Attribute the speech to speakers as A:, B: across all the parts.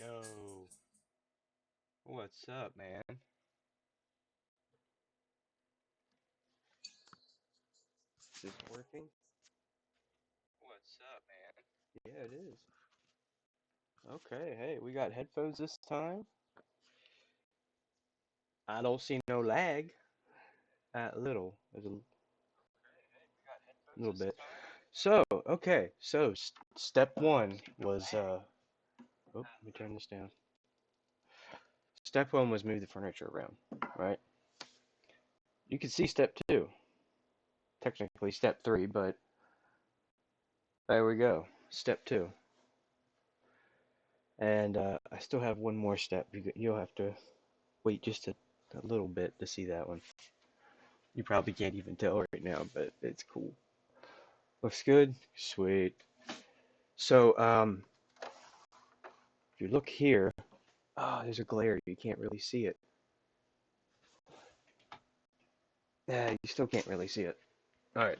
A: Yo, what's up, man? Is this working? What's up, man? Yeah, it is. Okay, hey, we got headphones this time. I don't see no lag. Little, there's a little bit. So, okay, so step one was let me turn this down. Step one was move the furniture around, right? You can see step two, technically step three, but there we go, step two. And I still have one more step. You'll have to wait just a little bit to see that one. You probably can't even tell right now, but it's cool. Looks good? Sweet. So, if you look here, there's a glare. You can't really see it. Yeah, you still can't really see it. All right.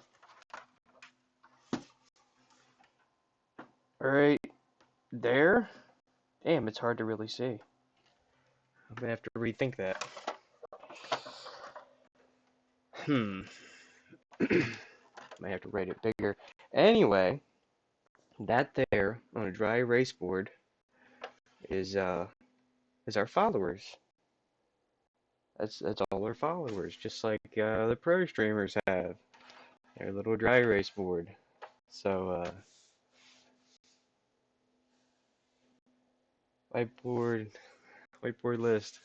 A: All right. There. Damn, it's hard to really see. I'm gonna have to rethink that. Hmm. Might have to write it bigger. Anyway, that there on a dry erase board is our followers. That's all our followers, just like the pro streamers have their little dry erase board. So whiteboard, whiteboard list.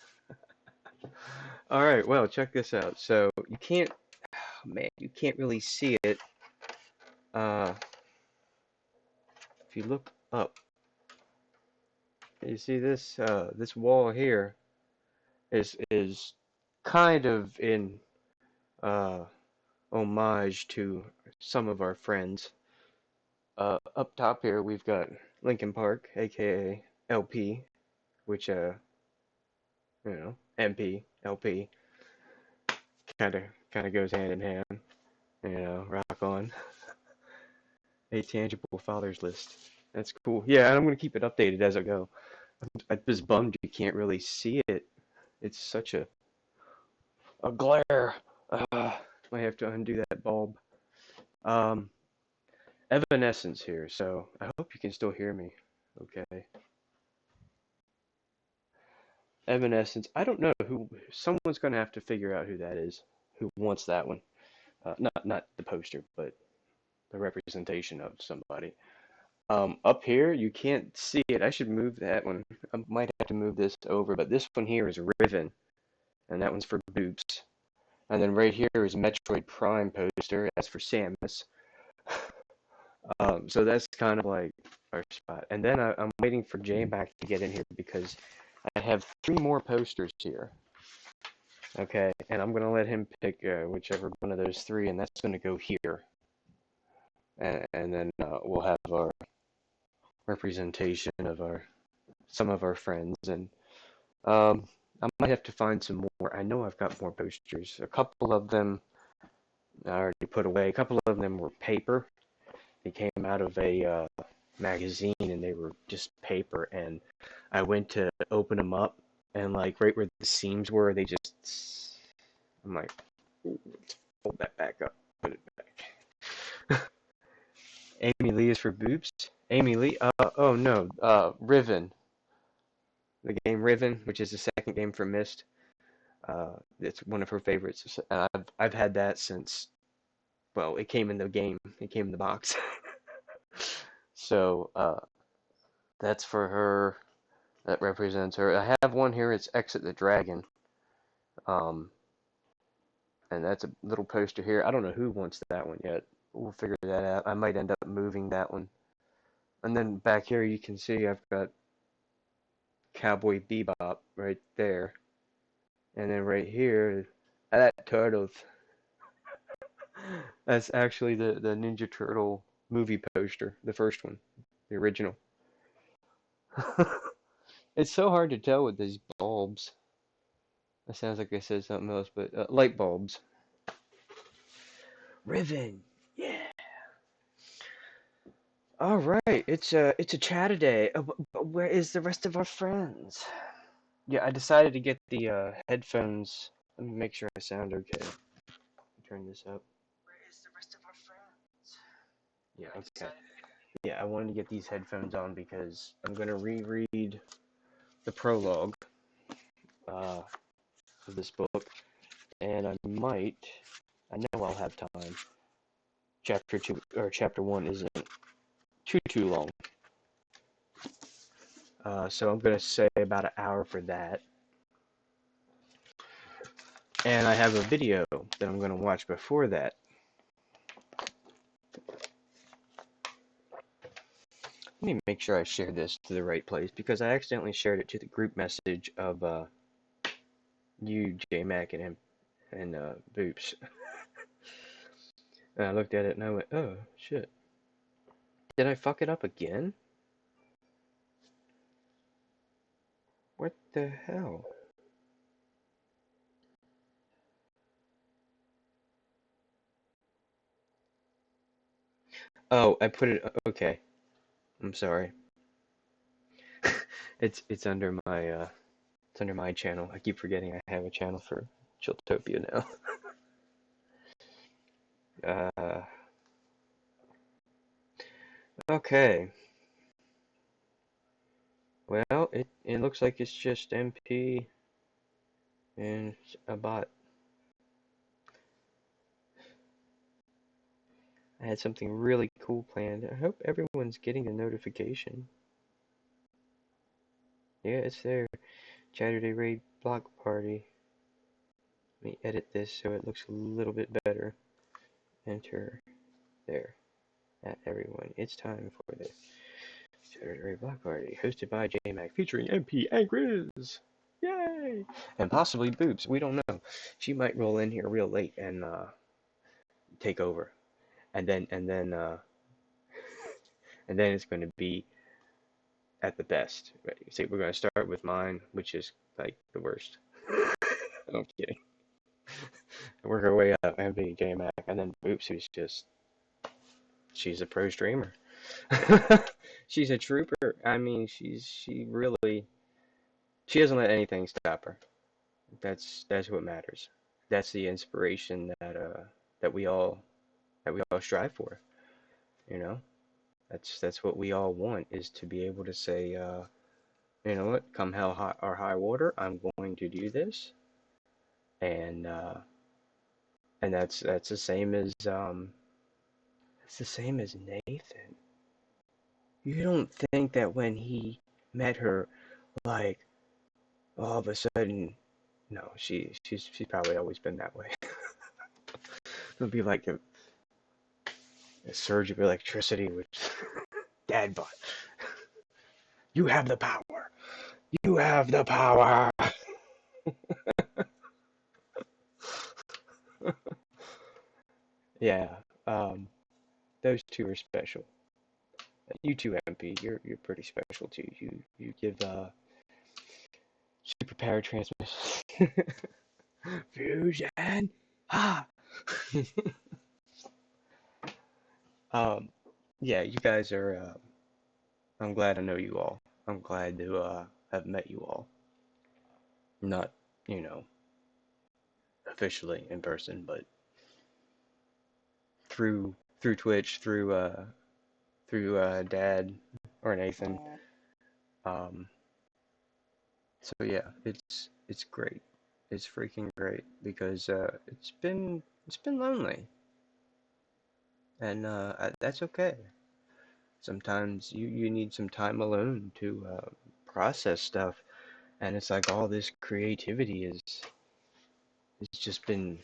A: All right, well, check this out. So you can't, oh, man, you can't really see it. Uh, if you look up, you see this this wall here is kind of in uh, homage to some of our friends. Up top here, we've got Lincoln Park, aka LP. which MP, LP, kind of goes hand in hand. Rock on. A tangible father's list. That's cool. Yeah, and I'm gonna keep it updated as I go. I'm just bummed you can't really see it. It's such a glare. Might have to undo that bulb. Um, Evanescence here, so I hope you can still hear me. Okay. Evanescence. I don't know who. Someone's gonna have to figure out who that is. Who wants that one? Not the poster, but the representation of somebody. Up here you can't see it. I should move that one. I might have to move this over, but this one here is Riven, and that one's for Boops. And then right here is Metroid Prime poster. That's for Samus. So that's kind of like our spot. And then I'm waiting for J-Mac to get in here because I have 3 more posters here. Okay, and I'm gonna let him pick whichever one of those 3, and that's gonna go here. And then we'll have our representation of some of our friends, and I might have to find some more. I know I've got more posters. A couple of them I already put away. A couple of them were paper. They came out of a magazine, and they were just paper. And I went to open them up, and like right where the seams were, they just. I'm like, let's fold that back up, put it back. Amy Lee is for Boobs. Amy Lee. Oh no. Riven. The game Riven, which is the second game for Myst. It's one of her favorites. I've had that since, well, it came in the game. It came in the box. So that's for her. That represents her. I have one here. It's Exit the Dragon. Um, and that's a little poster here. I don't know who wants that one yet. We'll figure that out. I might end up moving that one. And then back here you can see I've got Cowboy Bebop right there. And then right here, that turtles. That's actually the Ninja Turtle movie poster, the first one, the original. It's so hard to tell with these bulbs. That sounds like I said something else, but light bulbs. Riven, yeah. All right, it's a chat day. But where is the rest of our friends? Yeah, I decided to get the headphones. Let me make sure I sound okay. Turn this up. Where is the rest of our friends? Yeah, okay. Yeah, I wanted to get these headphones on because I'm gonna reread the prologue of this book, and I know I'll have time. Chapter 2 or Chapter 1 isn't too long, so I'm gonna say about an hour for that. And I have a video that I'm gonna watch before that. Let me make sure I share this to the right place because I accidentally shared it to the group message of you, J-Mac, and Boops. And I looked at it and I went, oh shit. Did I fuck it up again? What the hell? Oh, I put it. Okay, I'm sorry. It's under my channel. I keep forgetting I have a channel for Chilltopia now. Okay. Well, it looks like it's just MP and a bot. I had something really cool planned. I hope everyone's getting the notification. Yeah, it's there. Saturday Raid Block Party. Let me edit this so it looks a little bit better. Enter there. At everyone. It's time for the Saturday Raid Block Party, hosted by J-Mac, featuring MP and Kriz. Yay! And possibly Boobs. We don't know. She might roll in here real late and take over. And then and then it's going to be at the best. Right? See, we're gonna start with mine, which is like the worst. I'm kidding. Work our way up, MB, J-Mac, and then Boops, who's just she's a pro streamer. She's a trooper. I mean, she really she doesn't let anything stop her. That's what matters. That's the inspiration that we all that we all strive for. You know, that's what we all want is to be able to say, you know what, come hell high or high water, I'm going to do this, and that's the same as it's the same as Nathan. You don't think that when he met her, like all of a sudden, no, she's probably always been that way. It'll be like a surge of electricity with dad bod. You have the power. You have the power. Yeah, um, those two are special. You too, MP. You're pretty special too. You give superpower transmission. Fusion. Ah. um, yeah, you guys are. I'm glad I know you all. I'm glad to have met you all. Not, you know, officially in person, but through Twitch, through Dad or Nathan. Um, so yeah, it's great. It's freaking great because it's been lonely, and that's okay. Sometimes you need some time alone to process stuff, and it's like all this creativity is it's just been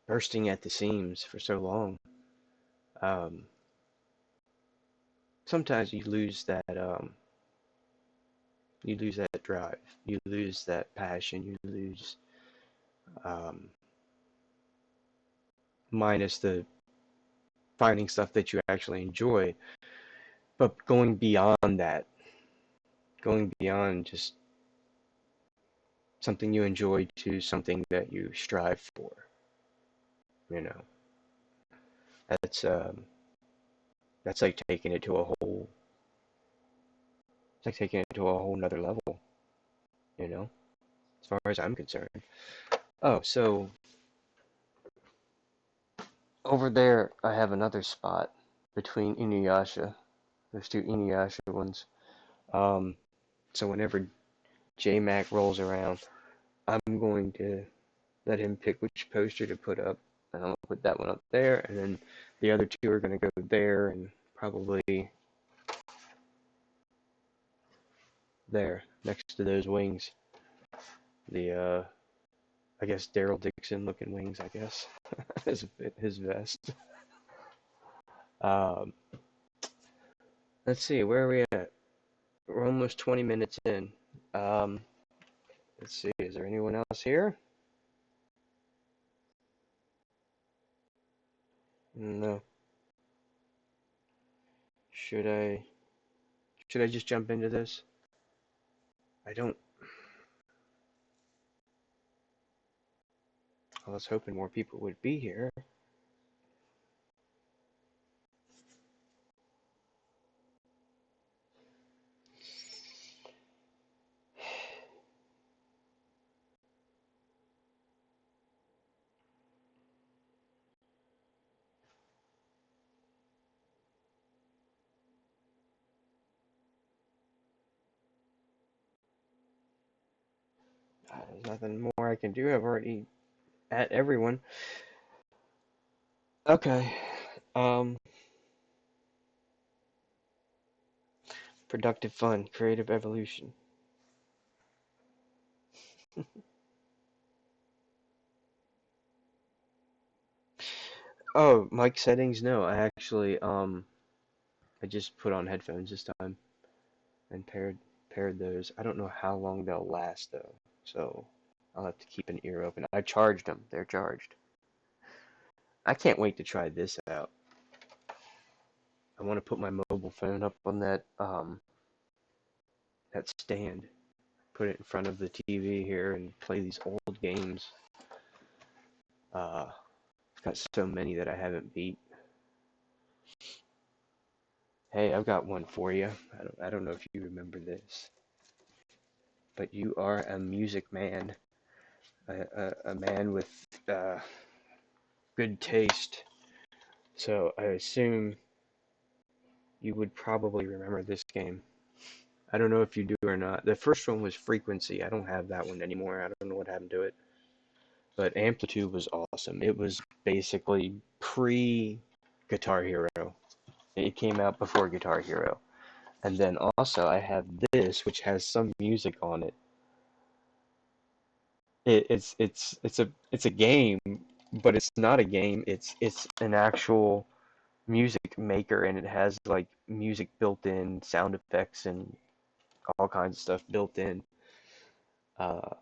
A: bursting at the seams for so long. Um, Sometimes you lose that drive, you lose that passion, you lose um, minus the finding stuff that you actually enjoy, but going beyond that, going beyond just something you enjoy to something that you strive for, you know, that's um, that's like taking it to a whole, it's like taking it to a whole nother level, you know, as far as I'm concerned. Oh, so over there, I have another spot between Inuyasha. There's two Inuyasha ones. Um, so whenever J-Mac rolls around, I'm going to let him pick which poster to put up. And I'm going to put that one up there, and then the other two are going to go there and probably there, next to those wings. The, I guess Daryl Dixon looking wings, I guess. his vest. Um, let's see, where are we at? We're almost 20 minutes in. Um, let's see, is there anyone else here? No. Should I should I just jump into this? I don't I was hoping more people would be here. There's nothing more I can do. I've already at everyone. Okay. Um, Productive fun, creative evolution. Oh, mic settings? No, I actually I just put on headphones this time and paired those. I don't know how long they'll last though, so I'll have to keep an ear open. I charged them. They're charged. I can't wait to try this out. I want to put my mobile phone up on that that stand, put it in front of the TV here, and play these old games. I've got so many that I haven't beat. Hey, I've got one for you. I don't know if you remember this, but you are a music man, a man with good taste. So I assume you would probably remember this game. I don't know if you do or not. The first one was Frequency. I don't have that one anymore. I don't know what happened to it. But Amplitude was awesome. It was basically pre Guitar Hero. It came out before Guitar Hero. And then also I have this, which has some music on it. It's a game, but it's not a game. It's an actual music maker, and it has like music built in, sound effects, and all kinds of stuff built in. Uh,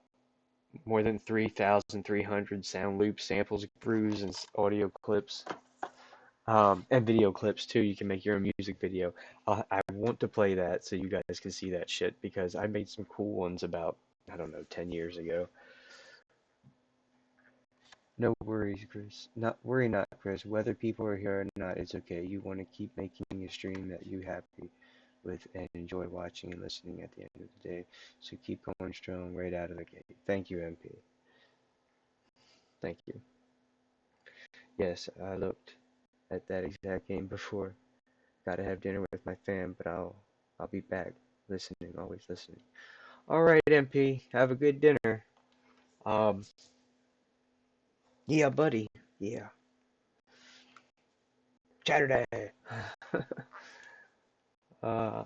A: More than 3,300 sound loops, samples, grooves, and audio clips, and video clips too. You can make your own music video. I want to play that so you guys can see that shit because I made some cool ones about, I don't know, 10 years ago. No worries, Chris. Not, Chris. Whether people are here or not, it's okay. You want to keep making a stream that you happy with and enjoy watching and listening at the end of the day. So keep going strong right out of the gate. Thank you, MP. Thank you. Yes, I looked at that exact game before. Gotta have dinner with my fam, but I'll be back. Listening, always listening. All right, MP. Have a good dinner. Um, yeah, buddy. Yeah. Saturday. uh,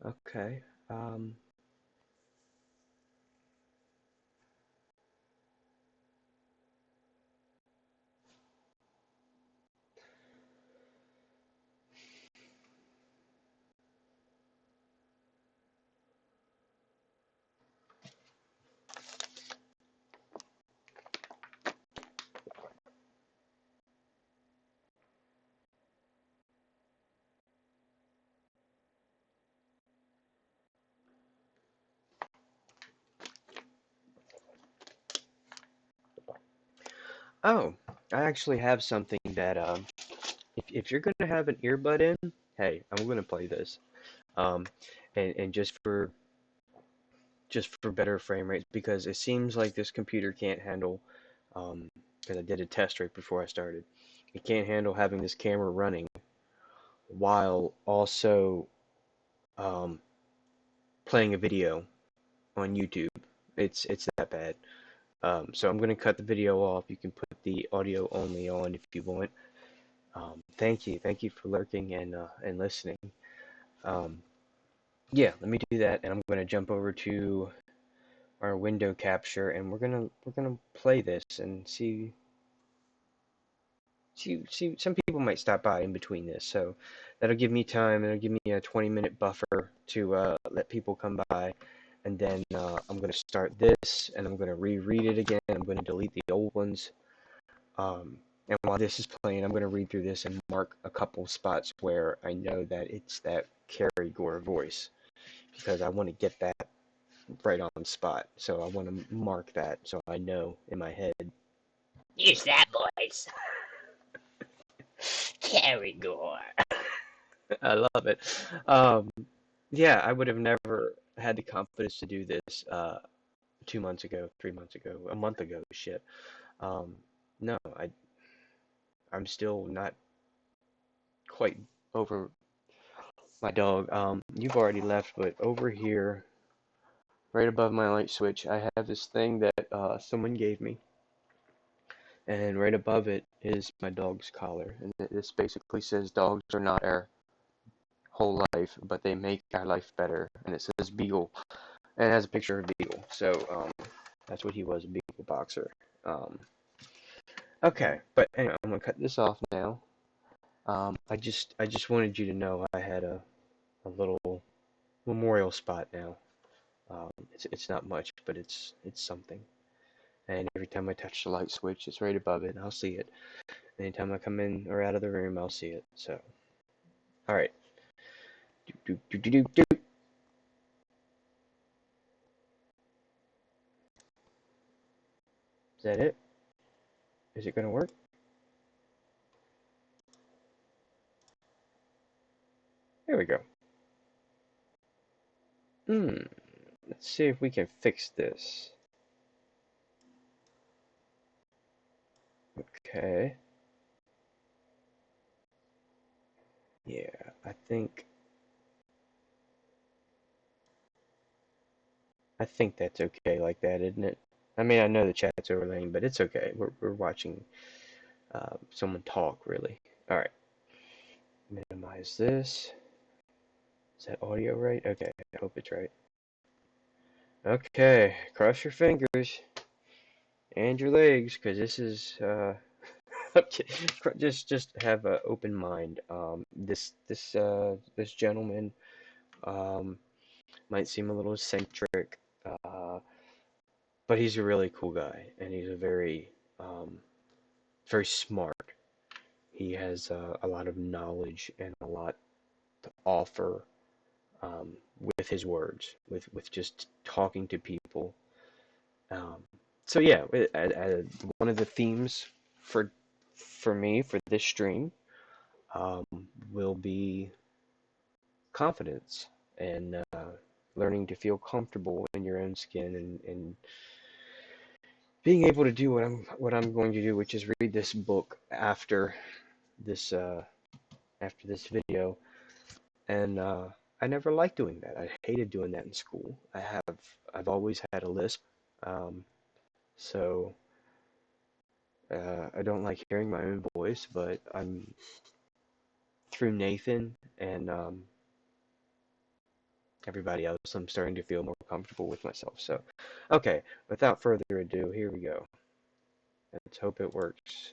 A: okay. Oh, I actually have something that if you're gonna have an earbud in, hey, I'm gonna play this. Um, and just for better frame rates because it seems like this computer can't handle because I did a test right before I started. It can't handle having this camera running while also um, playing a video on YouTube. It's that bad. So I'm gonna cut the video off. You can put the audio only on if you want. Thank you for lurking and listening. Um, yeah, let me do that, and I'm gonna jump over to our window capture, and we're gonna play this and see. Some people might stop by in between this, so that'll give me time. It'll give me a 20-minute buffer to let people come by, and then I'm gonna start this, and I'm gonna reread it again. I'm gonna delete the old ones. And while this is playing, I'm going to read through this and mark a couple spots where I know that it's that Carrie Gore voice because I want to get that right on spot. So I want to mark that so I know in my head. Use that voice. Carrie Gore. I love it. Um, yeah, I would have never had the confidence to do this 2 months ago, 3 months ago, a month ago. Shit. Um, no, I'm still not quite over my dog. You've already left, but over here, right above my light switch, I have this thing that someone gave me, and right above it is my dog's collar, and this basically says dogs are not our whole life, but they make our life better, and it says Beagle, and it has a picture of Beagle, so that's what he was, a Beagle boxer. Um, Okay, but anyway, I'm gonna cut this off now. I just wanted you to know I had a little memorial spot now. It's not much, but it's something. And every time I touch the light switch, it's right above it, and I'll see it. Anytime I come in or out of the room, I'll see it. So, all right. Do, do, do, do, do, do. Is that it? Is it gonna work? There we go. Let's see if we can fix this. Okay. Yeah, I think that's okay like that, isn't it? I mean, I know the chat's overlaying, but it's okay. We're watching someone talk, really. All right. Minimize this. Is that audio right? Okay, I hope it's right. Okay, cross your fingers and your legs, because this is okay. Just have an open mind. This gentleman um might seem a little eccentric, but he's a really cool guy, and he's a very smart. He has a lot of knowledge and a lot to offer with his words, with just talking to people. Um, so yeah, one of the themes for for me for this stream um, will be confidence and learning to feel comfortable in your own skin and being able to do what I'm going to do, which is read this book this uh, after this video. And I never liked doing that. I hated doing that in school. I've always had a lisp, um, so I don't like hearing my own voice. But I'm through Nathan and everybody else. I'm starting to feel more comfortable with myself. So, okay, without further ado, here we go. Let's hope it works.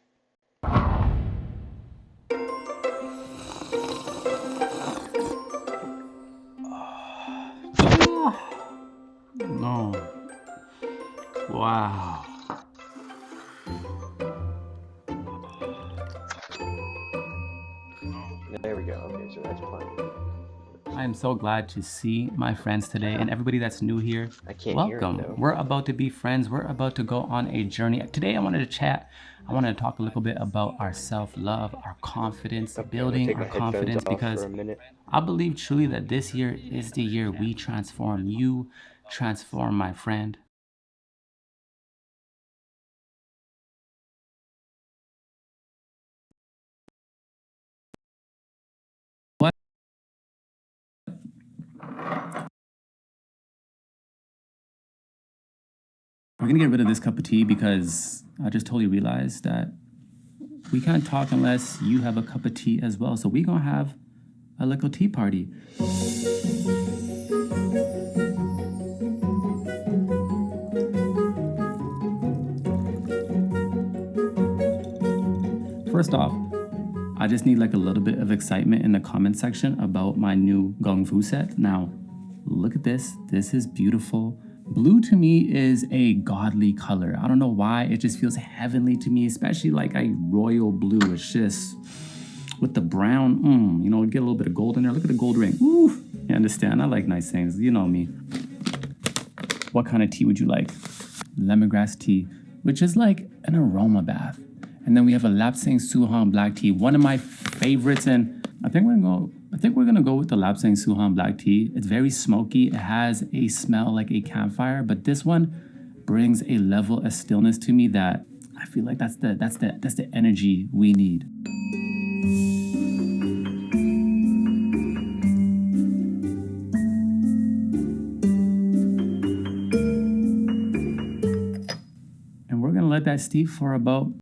B: No. Wow.
A: There we go. Okay, so that's playing.
B: I am so glad to see my friends today and everybody that's new here.
A: I can't hear it
B: Welcome.
A: though.
B: We're about to be friends. We're about to go on a journey. Today I wanted to chat. I wanted to talk a little bit about our self-love, our confidence,
A: Okay, I'm gonna
B: building
A: take
B: our
A: my headphones
B: confidence,
A: off for
B: because
A: a minute.
B: I believe truly that this year is the year we transform you, transform my friend. What? We're gonna get rid of this cup of tea because I just totally realized that we can't talk unless you have a cup of tea as well. So we're gonna have a little tea party. First off, I just need like a little bit of excitement in the comment section about my new Gong Fu set. Now, look at this. This is beautiful. Blue to me is a godly color. I don't know why. It just feels heavenly to me, especially like a royal blue. It's just with the brown, get a little bit of gold in there. Look at the gold ring. Ooh, you understand? I like nice things. You know me. What kind of tea would you like? Lemongrass tea, which is like an aroma bath. And then we have a Lapsang Souhan black tea, one of my favorites. And I think we're gonna go with the Lapsang Souhan black tea. It's very smoky. It has a smell like a campfire, but this one brings a level of stillness to me that I feel like that's the energy we need. And we're gonna let that steep for about.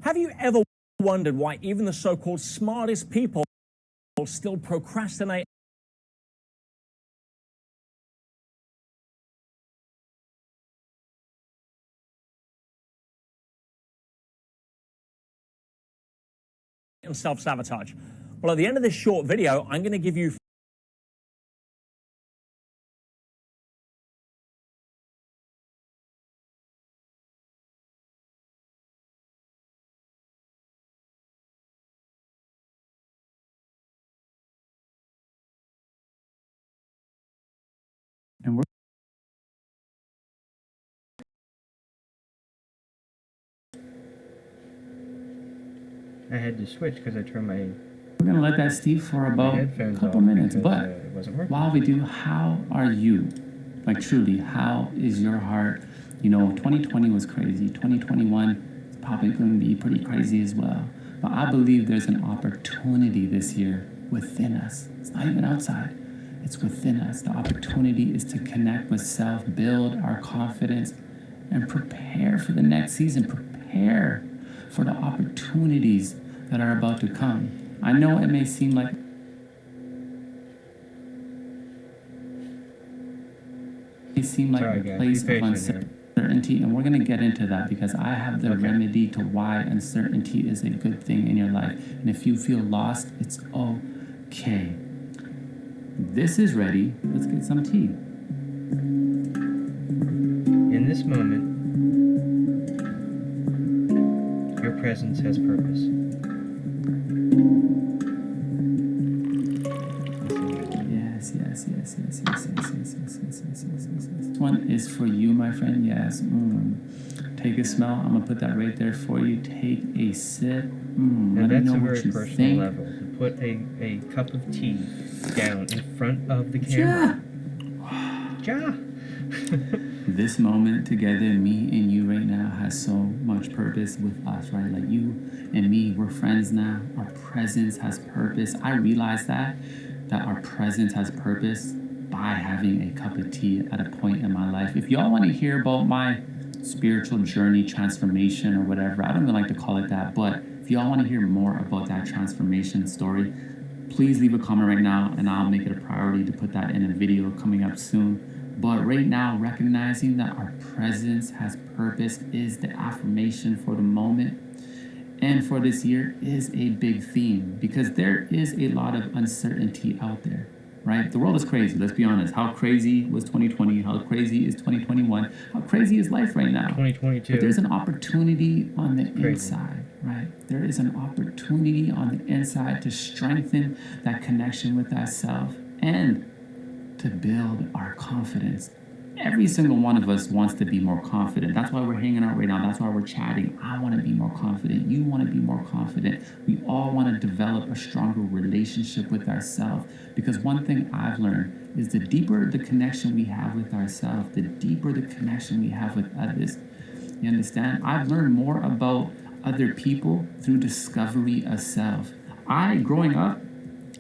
C: Have you ever wondered why even the so-called smartest people still procrastinate and self-sabotage. Well, at the end of this short video, I'm going to give you
B: And we're
A: I had to switch because I turned my
B: gonna let that steep for about a couple minutes. But
A: it wasn't working.
B: while we do, how are you? Like truly, how is your heart? You know, 2020 was crazy. 2021 is probably going to be pretty crazy as well. But I believe there's an opportunity this year within us. It's not even outside. It's within us. The opportunity is to connect with self, build our confidence, and prepare for the next season. Prepare for the opportunities that are about to come. I know it may seem like a place of uncertainty, and we're going to get into that because I have the remedy to why uncertainty is a good thing in your life. And if you feel lost, it's okay. This is ready. Let's get some tea.
A: In this moment, your presence has purpose.
B: Yes. This one is for you, my friend. Yes. Take a smell. I'm gonna put that right there for you. Take a sip.
A: Now
B: Let me
A: that's
B: know
A: a
B: what
A: very
B: you
A: personal
B: think.
A: level. To put a cup of tea down in front of the camera. Ja.
B: This moment together, me and you right now, has so much purpose with us, right? Like you and me, we're friends now. Our presence has purpose. I realize that our presence has purpose by having a cup of tea at a point in my life. If y'all want to hear about my spiritual journey, transformation, or whatever, I don't even like to call it that, but if y'all want to hear more about that transformation story, please leave a comment right now and I'll make it a priority to put that in a video coming up soon. But right now, recognizing that our presence has purpose is the affirmation for the moment. And for this year is a big theme because there is a lot of uncertainty out there, right? The world is crazy, let's be honest. How crazy was 2020? How crazy is 2021? How crazy is life right now?
A: 2022.
B: But there's an opportunity on the inside, right? There is an opportunity on the inside to strengthen that connection with ourselves and to build our confidence. Every single one of us wants to be more confident. That's why we're hanging out right now. That's why we're chatting. I want to be more confident. You want to be more confident. We all want to develop a stronger relationship with ourselves because one thing I've learned is the deeper the connection we have with ourselves, the deeper the connection we have with others. You understand? I've learned more about other people through discovery of self. Growing up,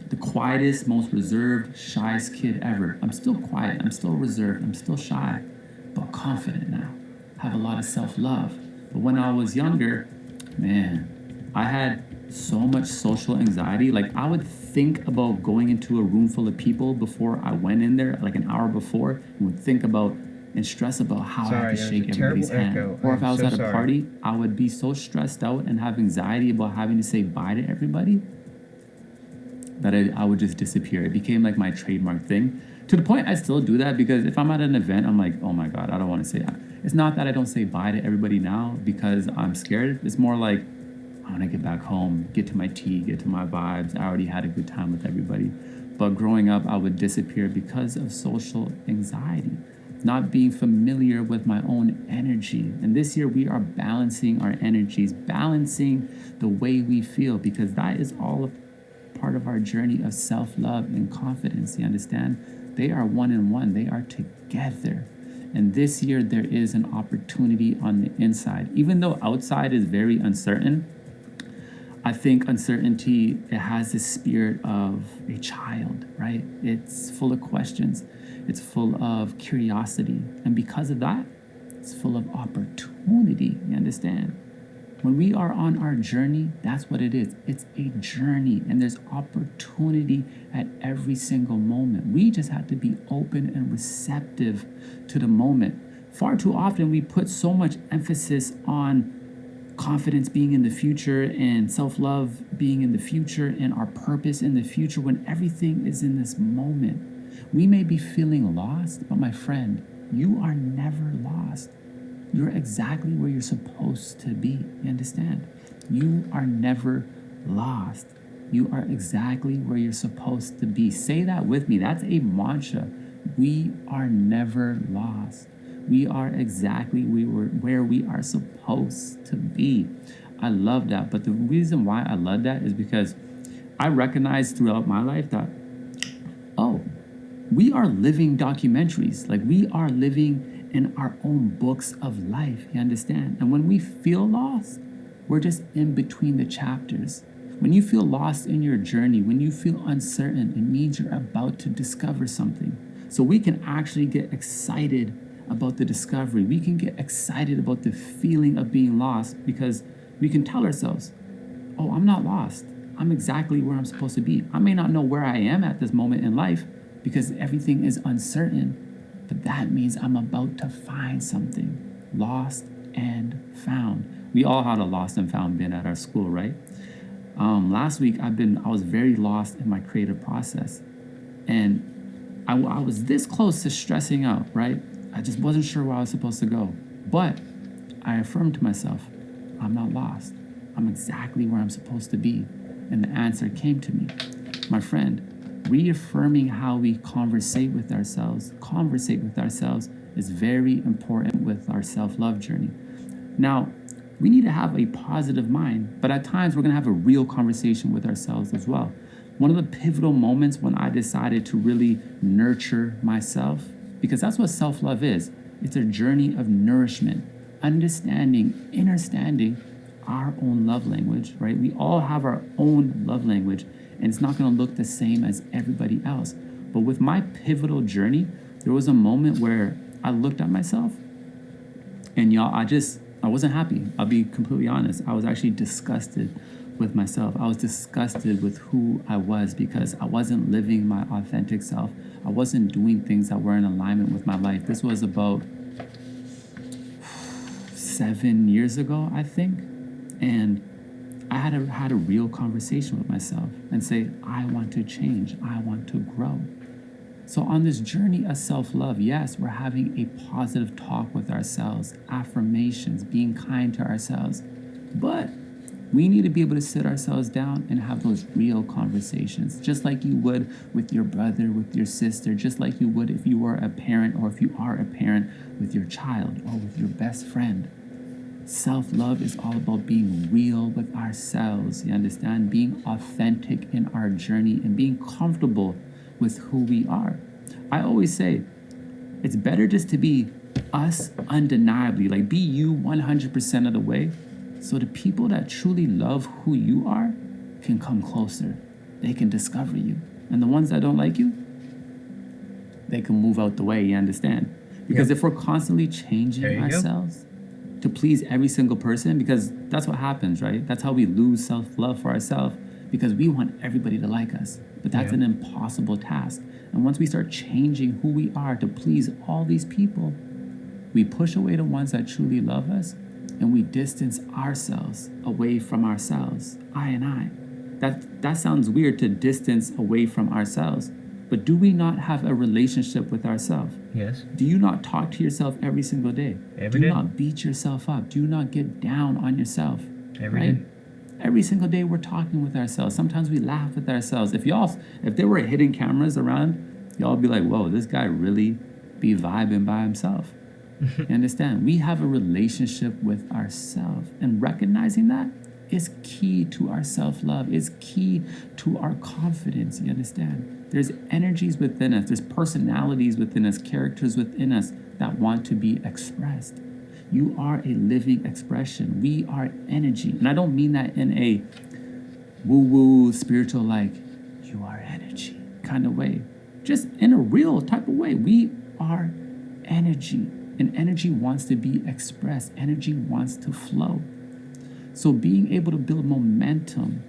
B: the quietest, most reserved, shyest kid ever. I'm still quiet, I'm still reserved, I'm still shy, but confident now. Have a lot of self-love. But when I was younger, man, I had so much social anxiety. Like I would think about going into a room full of people before I went in there, like an hour before, and would think about and stress about how I had to shake everybody's hand. Or if I was at a party, I would be so stressed out and have anxiety about having to say bye to everybody that I would just disappear. It became like my trademark thing. To the point I still do that because if I'm at an event, I'm like, oh my God, I don't want to say that. It's not that I don't say bye to everybody now because I'm scared. It's more like, I want to get back home, get to my tea, get to my vibes. I already had a good time with everybody. But growing up, I would disappear because of social anxiety, not being familiar with my own energy. And this year we are balancing our energies, balancing the way we feel because that is all part of our journey of self-love and confidence. You understand? They are one in one. They are together. And this year there is an opportunity on the inside. Even though outside is very uncertain, I think uncertainty, it has this spirit of a child, right? It's full of questions. It's full of curiosity. And because of that, it's full of opportunity. You understand? When we are on our journey, that's what it is. It's a journey, and there's opportunity at every single moment. We just have to be open and receptive to the moment. Far too often, we put so much emphasis on confidence being in the future and self-love being in the future and our purpose in the future, when everything is in this moment. We may be feeling lost, but my friend, you are never lost. You're exactly where you're supposed to be. You understand? You are never lost. You are exactly where you're supposed to be. Say that with me. That's a mantra. We are never lost. We are exactly where we are supposed to be. I love that. But the reason why I love that is because I recognize throughout my life that, oh, we are living documentaries. Like, we are living in our own books of life. You understand? And when we feel lost, we're just in between the chapters. When you feel lost in your journey, when you feel uncertain, it means you're about to discover something. So we can actually get excited about the discovery. We can get excited about the feeling of being lost because we can tell ourselves, oh, I'm not lost. I'm exactly where I'm supposed to be. I may not know where I am at this moment in life because everything is uncertain, but that means I'm about to find something. Lost and found. We all had a lost and found bin at our school, right? Last week I was very lost in my creative process, and I was this close to stressing out, right? I just wasn't sure where I was supposed to go, but I affirmed to myself, I'm not lost. I'm exactly where I'm supposed to be. And the answer came to me. My friend, reaffirming how we conversate with ourselves is very important with our self-love journey. Now, we need to have a positive mind, but at times we're going to have a real conversation with ourselves as well. One of the pivotal moments when I decided to really nurture myself, because that's what self-love is. It's a journey of nourishment, understanding our own love language, right? We all have our own love language, and it's not going to look the same as everybody else. But with my pivotal journey, there was a moment where I looked at myself, and y'all, I wasn't happy. I'll be completely honest. I was actually disgusted with myself. I was disgusted with who I was because I wasn't living my authentic self. I wasn't doing things that were in alignment with my life. This was about 7 years ago, I think. And I had a real conversation with myself and say, I want to change. I want to grow. So on this journey of self-love, yes, we're having a positive talk with ourselves, affirmations, being kind to ourselves. But we need to be able to sit ourselves down and have those real conversations, just like you would with your brother, with your sister, just like you would if you were a parent, or if you are a parent with your child or with your best friend. Self-love is all about being real with ourselves, you understand? Being authentic in our journey and being comfortable with who we are. I always say, it's better just to be us undeniably, like be you 100% of the way, so the people that truly love who you are can come closer. They can discover you. And the ones that don't like you, they can move out the way, you understand? Because if we're constantly changing ourselves to please every single person, because that's what happens, right? That's how we lose self-love for ourselves, because we want everybody to like us. But that's an impossible task. And once we start changing who we are to please all these people, we push away the ones that truly love us, and we distance ourselves away from ourselves. I. That sounds weird, to distance away from ourselves. But do we not have a relationship with ourselves?
D: Yes.
B: Do you not talk to yourself every single day?
D: Every
B: Do you
D: day.
B: not beat yourself up? Do you not get down on yourself?
D: Every
B: right?
D: day.
B: Every single day we're talking with ourselves. Sometimes we laugh with ourselves. If there were hidden cameras around, y'all be like, whoa, this guy really be vibing by himself. You understand? We have a relationship with ourselves, and recognizing that is key to our self-love, is key to our confidence, you understand? There's energies within us, there's personalities within us, characters within us that want to be expressed. You are a living expression. We are energy. And I don't mean that in a woo-woo, spiritual, like, you are energy kind of way. Just in a real type of way. We are energy. And energy wants to be expressed. Energy wants to flow. So being able to build momentum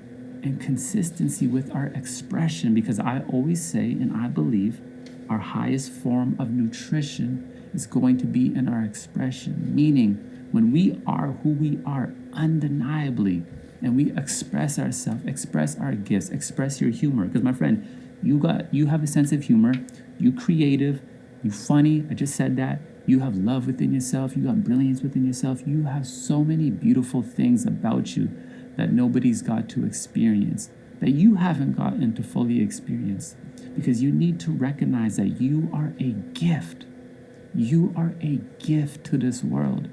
B: and consistency with our expression, because I always say, and I believe, our highest form of nutrition is going to be in our expression. Meaning, when we are who we are undeniably. And we express ourselves, express our gifts, express your humor. Because my friend, you have a sense of humor, you creative, you funny. I just said that. You have love within yourself, you have brilliance within yourself. You have so many beautiful things about you that nobody's got to experience, that you haven't gotten to fully experience. Because you need to recognize that you are a gift. You are a gift to this world.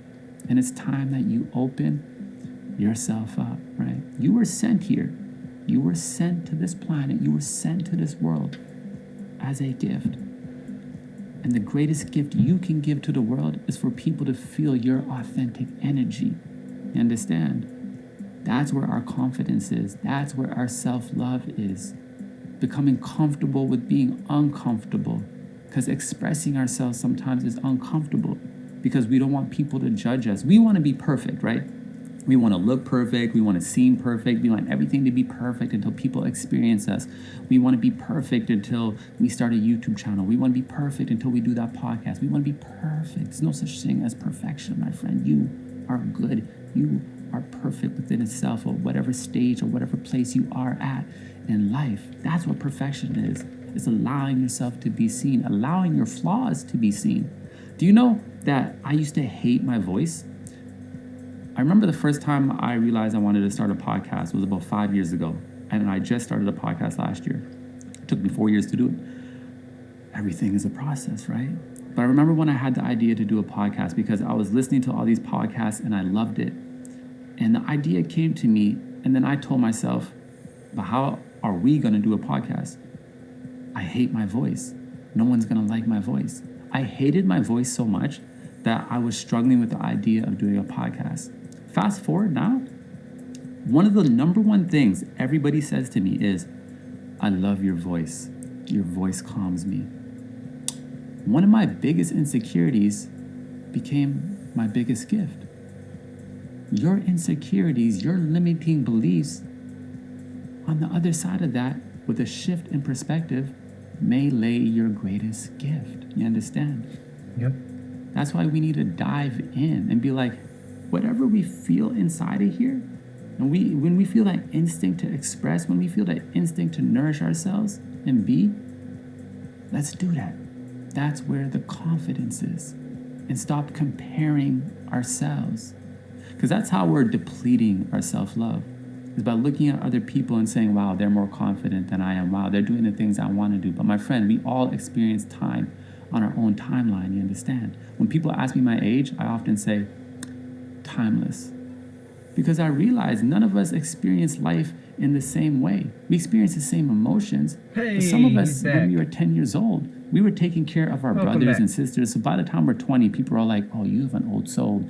B: And it's time that you open yourself up, right? You were sent here. You were sent to this planet. You were sent to this world as a gift. And the greatest gift you can give to the world is for people to feel your authentic energy. You understand? That's where our confidence is. That's where our self-love is. Becoming comfortable with being uncomfortable. Because expressing ourselves sometimes is uncomfortable because we don't want people to judge us. We want to be perfect, right? We want to look perfect. We want to seem perfect. We want everything to be perfect until people experience us. We want to be perfect until we start a YouTube channel. We want to be perfect until we do that podcast. We want to be perfect. There's no such thing as perfection, my friend. You are good. You are perfect within itself, or whatever stage or whatever place you are at in life. That's what perfection is. It's allowing yourself to be seen, allowing your flaws to be seen. Do you know that I used to hate my voice? I remember the first time I realized I wanted to start a podcast was about 5 years ago. And I just started a podcast last year. It took me 4 years to do it. Everything is a process, right? But I remember when I had the idea to do a podcast because I was listening to all these podcasts and I loved it. And the idea came to me, and then I told myself, but how are we going to do a podcast? I hate my voice. No one's going to like my voice. I hated my voice so much that I was struggling with the idea of doing a podcast. Fast forward now, one of the number one things everybody says to me is, I love your voice. Your voice calms me. One of my biggest insecurities became my biggest gift. Your insecurities, your limiting beliefs, on the other side of that, with a shift in perspective, may lay your greatest gift. You understand?
D: Yep.
B: That's why we need to dive in and be like, whatever we feel inside of here, and when we feel that instinct to express, when we feel that instinct to nourish ourselves and be, let's do that. That's where the confidence is. And stop comparing ourselves. Because that's how we're depleting our self-love. Is by looking at other people and saying, wow, they're more confident than I am. Wow, they're doing the things I want to do. But my friend, we all experience time on our own timeline, you understand? When people ask me my age, I often say, timeless. Because I realize none of us experience life in the same way. We experience the same emotions. But some of us, when we were 10 years old, we were taking care of our brothers and sisters. So by the time we're 20, people are like, oh, you have an old soul.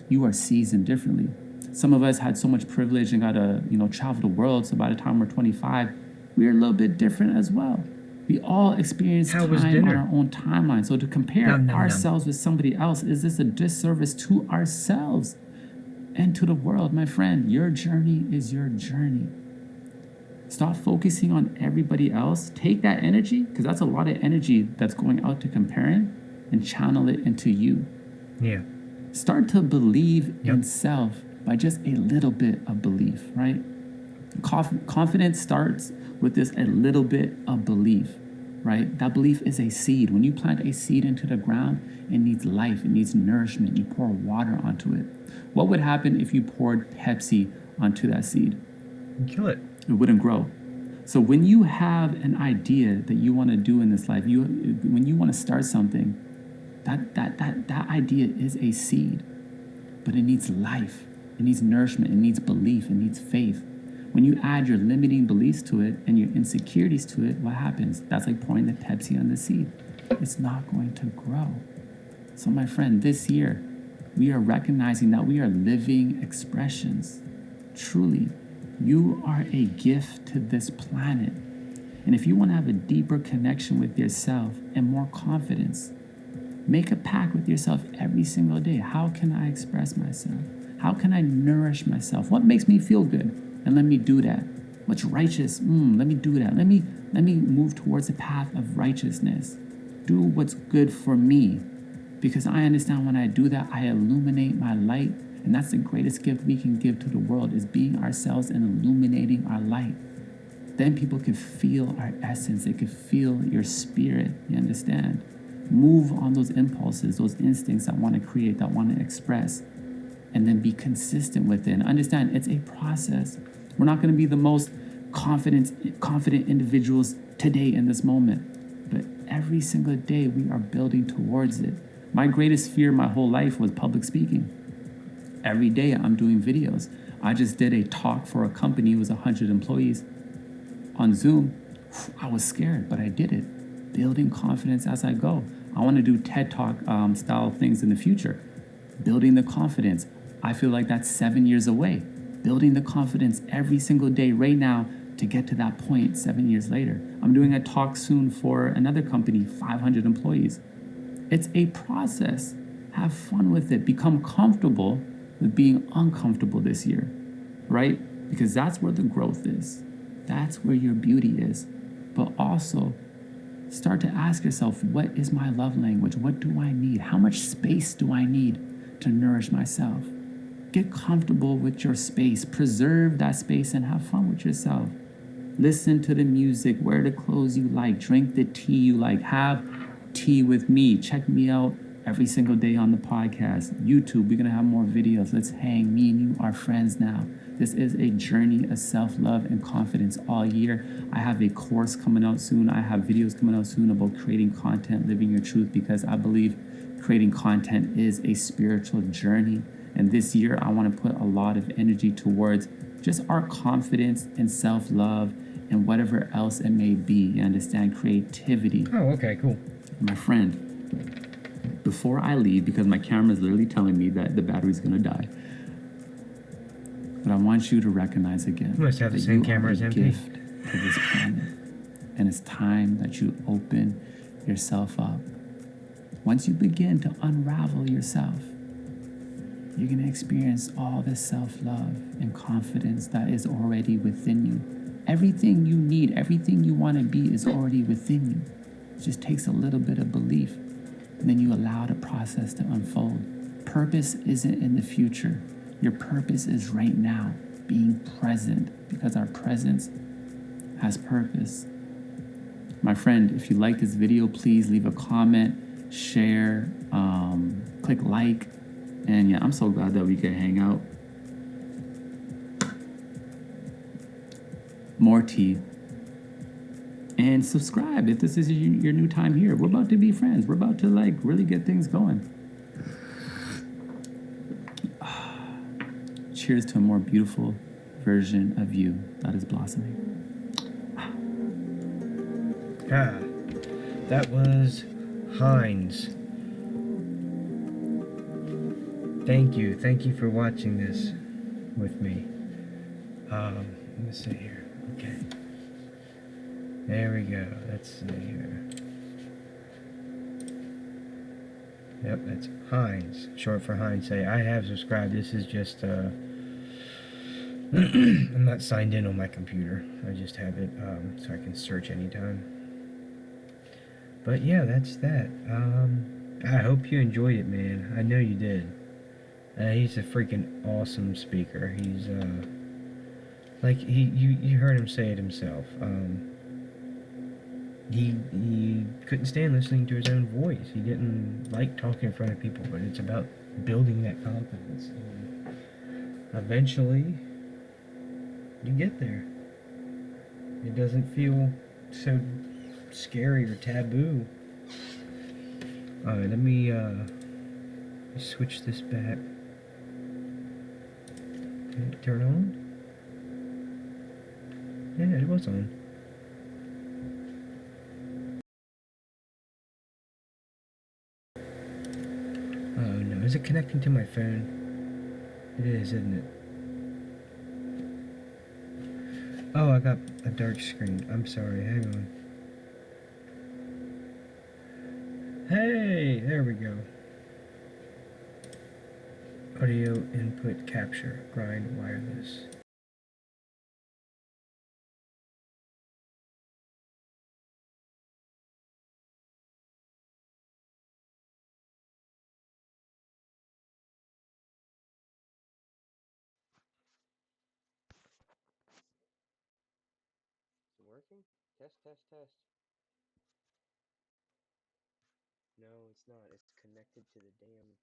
B: You are seasoned differently. Some of us had so much privilege and got to, travel the world. So by the time we're 25, we're a little bit different as well. We all experience time on our own timeline. So to compare ourselves with somebody else is this a disservice to ourselves and to the world. My friend, your journey is your journey. Stop focusing on everybody else. Take that energy, because that's a lot of energy that's going out to comparing, and channel it into you.
D: Yeah.
B: Start to believe in self by just a little bit of belief, right? Confidence starts with this a little bit of belief, right? That belief is a seed. When you plant a seed into the ground, it needs life, it needs nourishment. You pour water onto it. What would happen if you poured Pepsi onto that seed?
D: Kill it.
B: It wouldn't grow. So when you have an idea that you want to do in this life, when you want to start something, that idea is a seed, but it needs life. It needs nourishment. It needs belief. It needs faith. When you add your limiting beliefs to it and your insecurities to it, what happens? That's like pouring the Pepsi on the seed. It's not going to grow. So my friend, this year, we are recognizing that we are living expressions. Truly, you are a gift to this planet. And if you want to have a deeper connection with yourself and more confidence, make a pact with yourself every single day. How can I express myself? How can I nourish myself? What makes me feel good? And let me do that. What's righteous? Let me do that. Let me move towards the path of righteousness. Do what's good for me. Because I understand when I do that, I illuminate my light And that's the greatest gift we can give to the world, is being ourselves and illuminating our light. Then people can feel our essence. They can feel your spirit. You understand? Move on those impulses, those instincts that want to create, that want to express, and then be consistent with it. And understand, it's a process. We're not going to be the most confident individuals today in this moment, but every single day we are building towards it. My greatest fear my whole life was public speaking. Every day I'm doing videos. I just did a talk for a company. It was 100 employees on Zoom. I was scared, but I did it. Building confidence as I go. I want to do TED Talk style things in the future. Building the confidence. I feel like that's 7 years away. Building the confidence every single day right now to get to that point 7 years later. I'm doing a talk soon for another company, 500 employees. It's a process. Have fun with it. Become comfortable with being uncomfortable this year, right? Because that's where the growth is. That's where your beauty is. But also, start to ask yourself, what is my love language? What do I need? How much space do I need to nourish myself? Get comfortable with your space. Preserve that space and have fun with yourself. Listen to the music, wear the clothes you like, drink the tea you like, have tea with me. Check me out every single day on the podcast. YouTube, we're gonna have more videos. Let's hang. Me and you are friends now. This is a journey of self-love and confidence all year. I have a course coming out soon. I have videos coming out soon about creating content, living your truth, because I believe creating content is a spiritual journey. And this year, I want to put a lot of energy towards just our confidence and self-love and whatever else it may be. You understand? Creativity.
A: Oh, okay, cool.
B: My friend, before I leave, because my camera is literally telling me that the battery's going to die, but I want you to recognize again
A: You must have the
B: that
A: same
B: you
A: camera
B: are
A: as
B: a
A: MP.
B: gift to this planet. And it's time that you open yourself up. Once you begin to unravel yourself, you're going to experience all this self-love and confidence that is already within you. Everything you need, everything you want to be is already within you. It just takes a little bit of belief, and then you allow the process to unfold. Purpose isn't in the future. Your purpose is right now, being present, because our presence has purpose. My friend, if you like this video, please leave a comment, share, click like. And yeah, I'm so glad that we could hang out. More tea. And subscribe if this is your new time here. We're about to be friends. We're about to like really get things going. Cheers to a more beautiful version of you that is blossoming.
A: That was Heinz. Thank you for watching this with me. Let me see here. Okay. There we go. Let's see here. Yep, that's Heinz, short for hindsight. I have subscribed. This is just I'm not signed in on my computer. I just have it so I can search anytime. But yeah, that's that. I hope you enjoyed it, man. I know you did. He's a freaking awesome speaker. He's like you heard him say it himself. He couldn't stand listening to his own voice. He didn't like talking in front of people, but it's about building that confidence. And eventually, you get there. It doesn't feel so scary or taboo. Alright, let me switch this back. Did it turn on? Yeah, it was on. Oh no, is it connecting to my phone? It is, isn't it? Oh, I got a dark screen. I'm sorry, hang on. Hey, there we go. Audio input capture, grind wireless. working? Test, test, test. No, it's not. It's connected to the damn...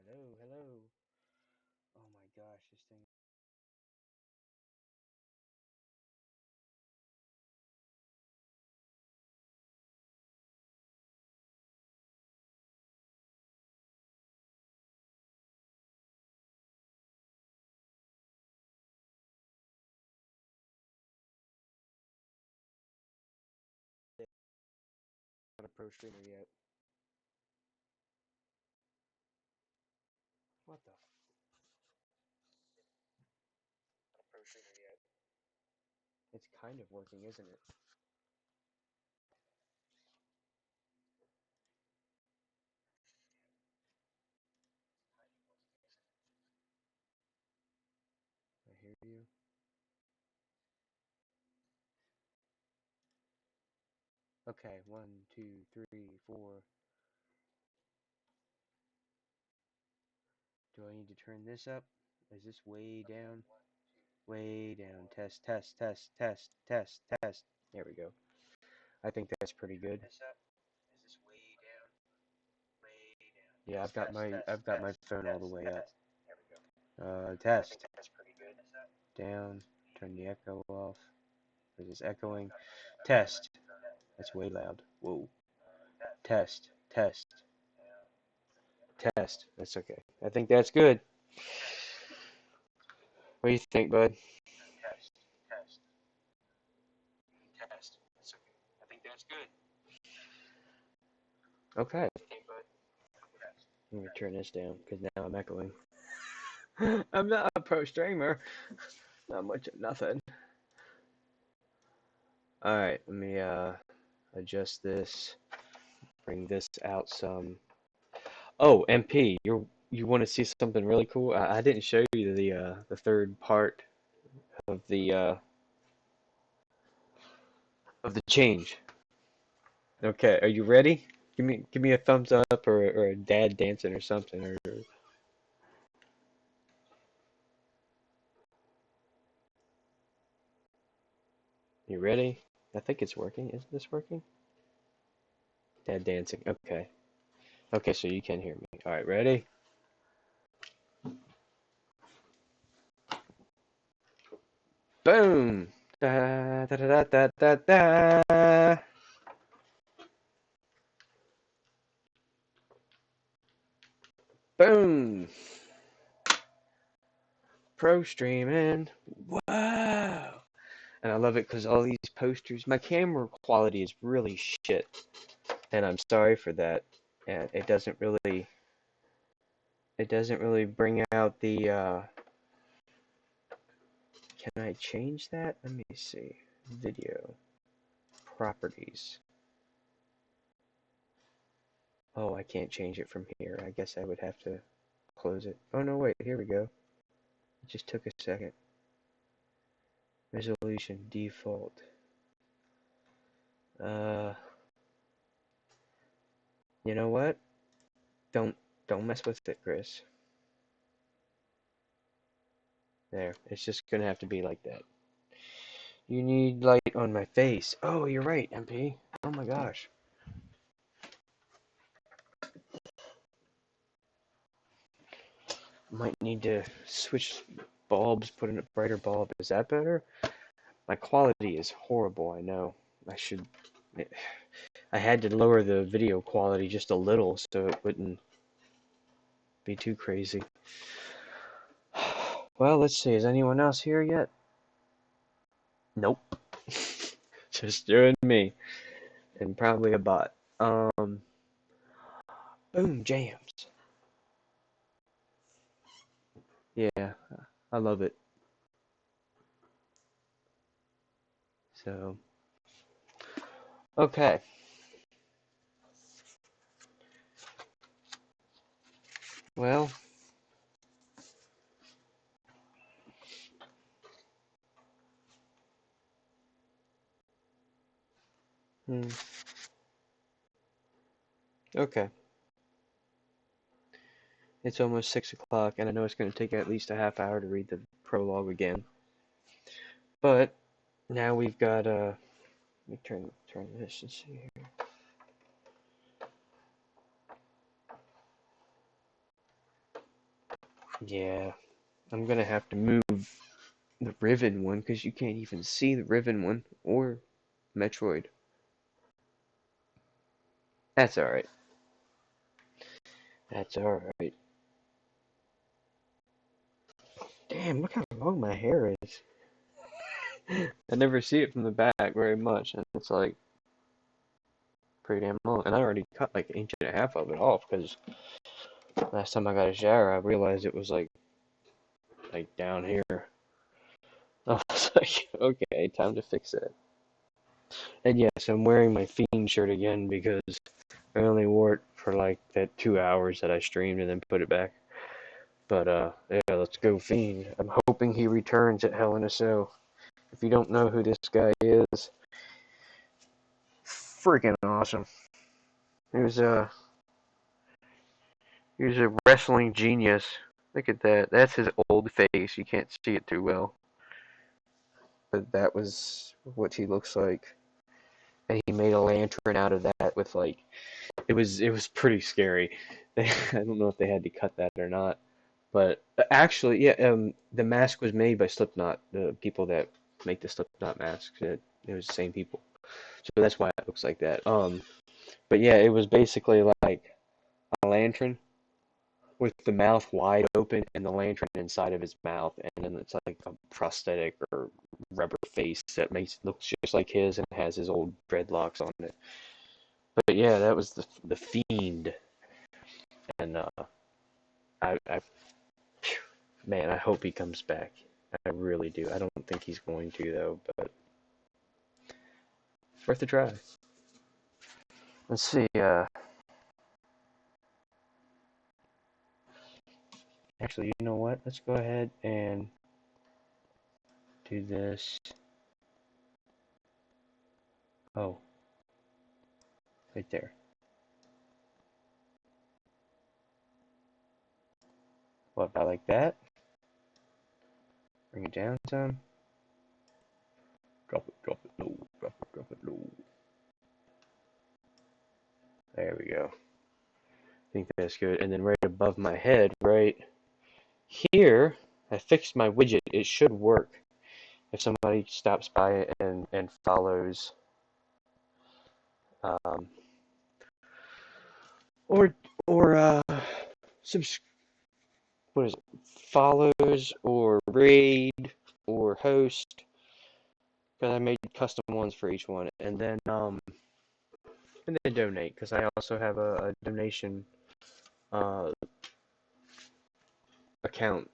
A: Hello, hello. Oh my gosh, this thing... Not a pro streamer yet. What the... Not a pro streamer yet. It's kind of working, isn't it? I hear you. Okay, 1, 2, 3, 4. Do I need to turn this up? Is this way down? Way down. Test, test, test, test, test, test. There we go. I think that's pretty good. Yeah, I've got my phone all the way up. Test. Down. Turn the echo off. Is this echoing? Test. That's way loud. Whoa. Test. Test. Test. That's okay. I think that's good. What do you think, bud? Okay. Let me turn this down because now I'm echoing. I'm not a pro streamer. Not much of nothing. Alright, let me adjust this. Bring this out some. Oh, MP, you want to see something really cool? I didn't show you the third part of the change. Okay, are you ready? Give me a thumbs up or a dad dancing or something. Or you ready? I think it's working. Isn't this working? Dad dancing. Okay. Okay, so you can hear me. All right, ready? Boom. Da da da da da da da. Boom. Pro streaming. Wow. And I love it because all these posters, my camera quality is really shit, and I'm sorry for that. And it doesn't really bring out the. Can I change that? Let me see. Video properties. Oh, I can't change it from here. I guess I would have to close it. Oh no, wait. Here we go. It just took a second. Resolution default. Uh, You know what? Don't don't mess with it, Chris. There, it's just gonna have to be like that. You need light on my face. Oh, you're right, MP. Oh my gosh. Might need to switch bulbs, put in a brighter bulb. Is that better? My quality is horrible, I know. I should. I had to lower the video quality just a little so it wouldn't be too crazy. Well, let's see. Is anyone else here yet? Nope. Just you and me. And probably a bot. Boom, jams. Yeah, I love it. So, okay. Well, hmm, okay. It's almost 6 o'clock, and I know it's going to take at least a half hour to read the prologue again. But now we've got let me turn this and see here. Yeah, I'm gonna have to move the Riven one because you can't even see the Riven one or Metroid. That's all right. That's all right. Damn, look how long my hair is. I never see it from the back very much, and it's like pretty damn long. And I already cut like an inch and a half of it off because last time I got a shower, I realized it was like down here. I was like, okay, time to fix it. And yes, I'm wearing my Fiend shirt again because I only wore it for like that 2 hours that I streamed and then put it back. But yeah, let's go Fiend. I'm hoping he returns at Hell in a Cell. If you don't know who this guy is, freaking awesome. He was a he was a wrestling genius. Look at that. That's his old face. You can't see it too well, but that was what he looks like. And he made a lantern out of that with like it was pretty scary. I don't know if they had to cut that or not. But actually, yeah, the mask was made by Slipknot, the people that make the Slipknot masks. It was the same people, so that's why it looks like that. But yeah, it was basically like a lantern with the mouth wide open and the lantern inside of his mouth, and then it's like a prosthetic or rubber face that makes looks just like his and has his old dreadlocks on it. But yeah, that was the Fiend, and I man, I hope he comes back. I really do. I don't think he's going to though, but it's worth a try. Let's see. Actually, you know what? Let's go ahead and do this. Oh, right there. What about like that? Bring it down some. Drop it low, drop it low. There we go. I think that's good. And then right above my head, right here, I fixed my widget. It should work if somebody stops by and follows, um, or or subs. What is it? Follows or raid or host. Because I made custom ones for each one, and then donate because I also have a donation uh, account,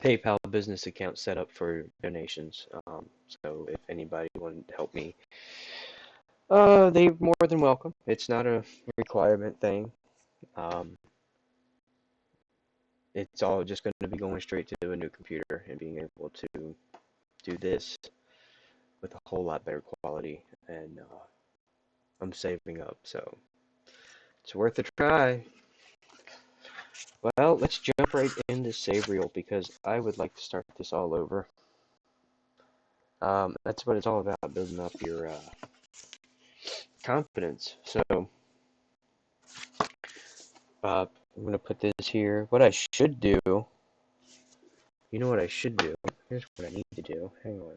A: PayPal business account set up for donations. So if anybody wanted to help me, they're more than welcome. It's not a requirement thing. Um, it's all just going to be going straight to a new computer and being able to do this with a whole lot better quality. And I'm saving up, so It's worth a try. Well, let's jump right into Save Reel because I would like to start this all over. That's what it's all about, building up your confidence. So, I'm going to put this here. What I should do, you know what I should do? Here's what I need to do. Hang on.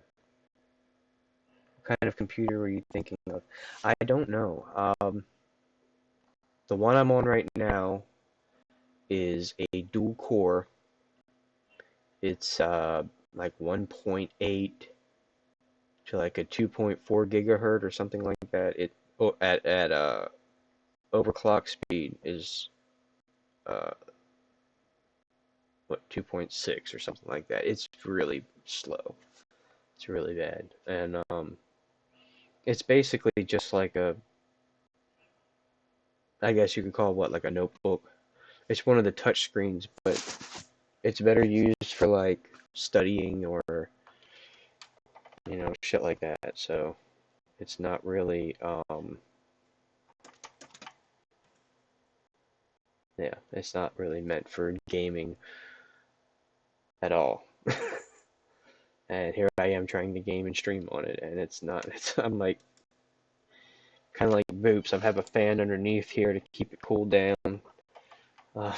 A: What kind of computer were you thinking of? I don't know. The one I'm on right now is a dual core. It's like 1.8 to like a 2.4 gigahertz or something like that. It at overclock speed is uh, what 2.6 or something like that. It's really slow. It's really bad, and it's basically just like a, I guess you could call it what, like a notebook. It's one of the touch screens, but it's better used for like studying or shit like that. So it's not really yeah, it's not really meant for gaming at all. And here I am trying to game and stream on it, and it's not. I'm like kind of like Boops. I have a fan underneath here to keep it cooled down. All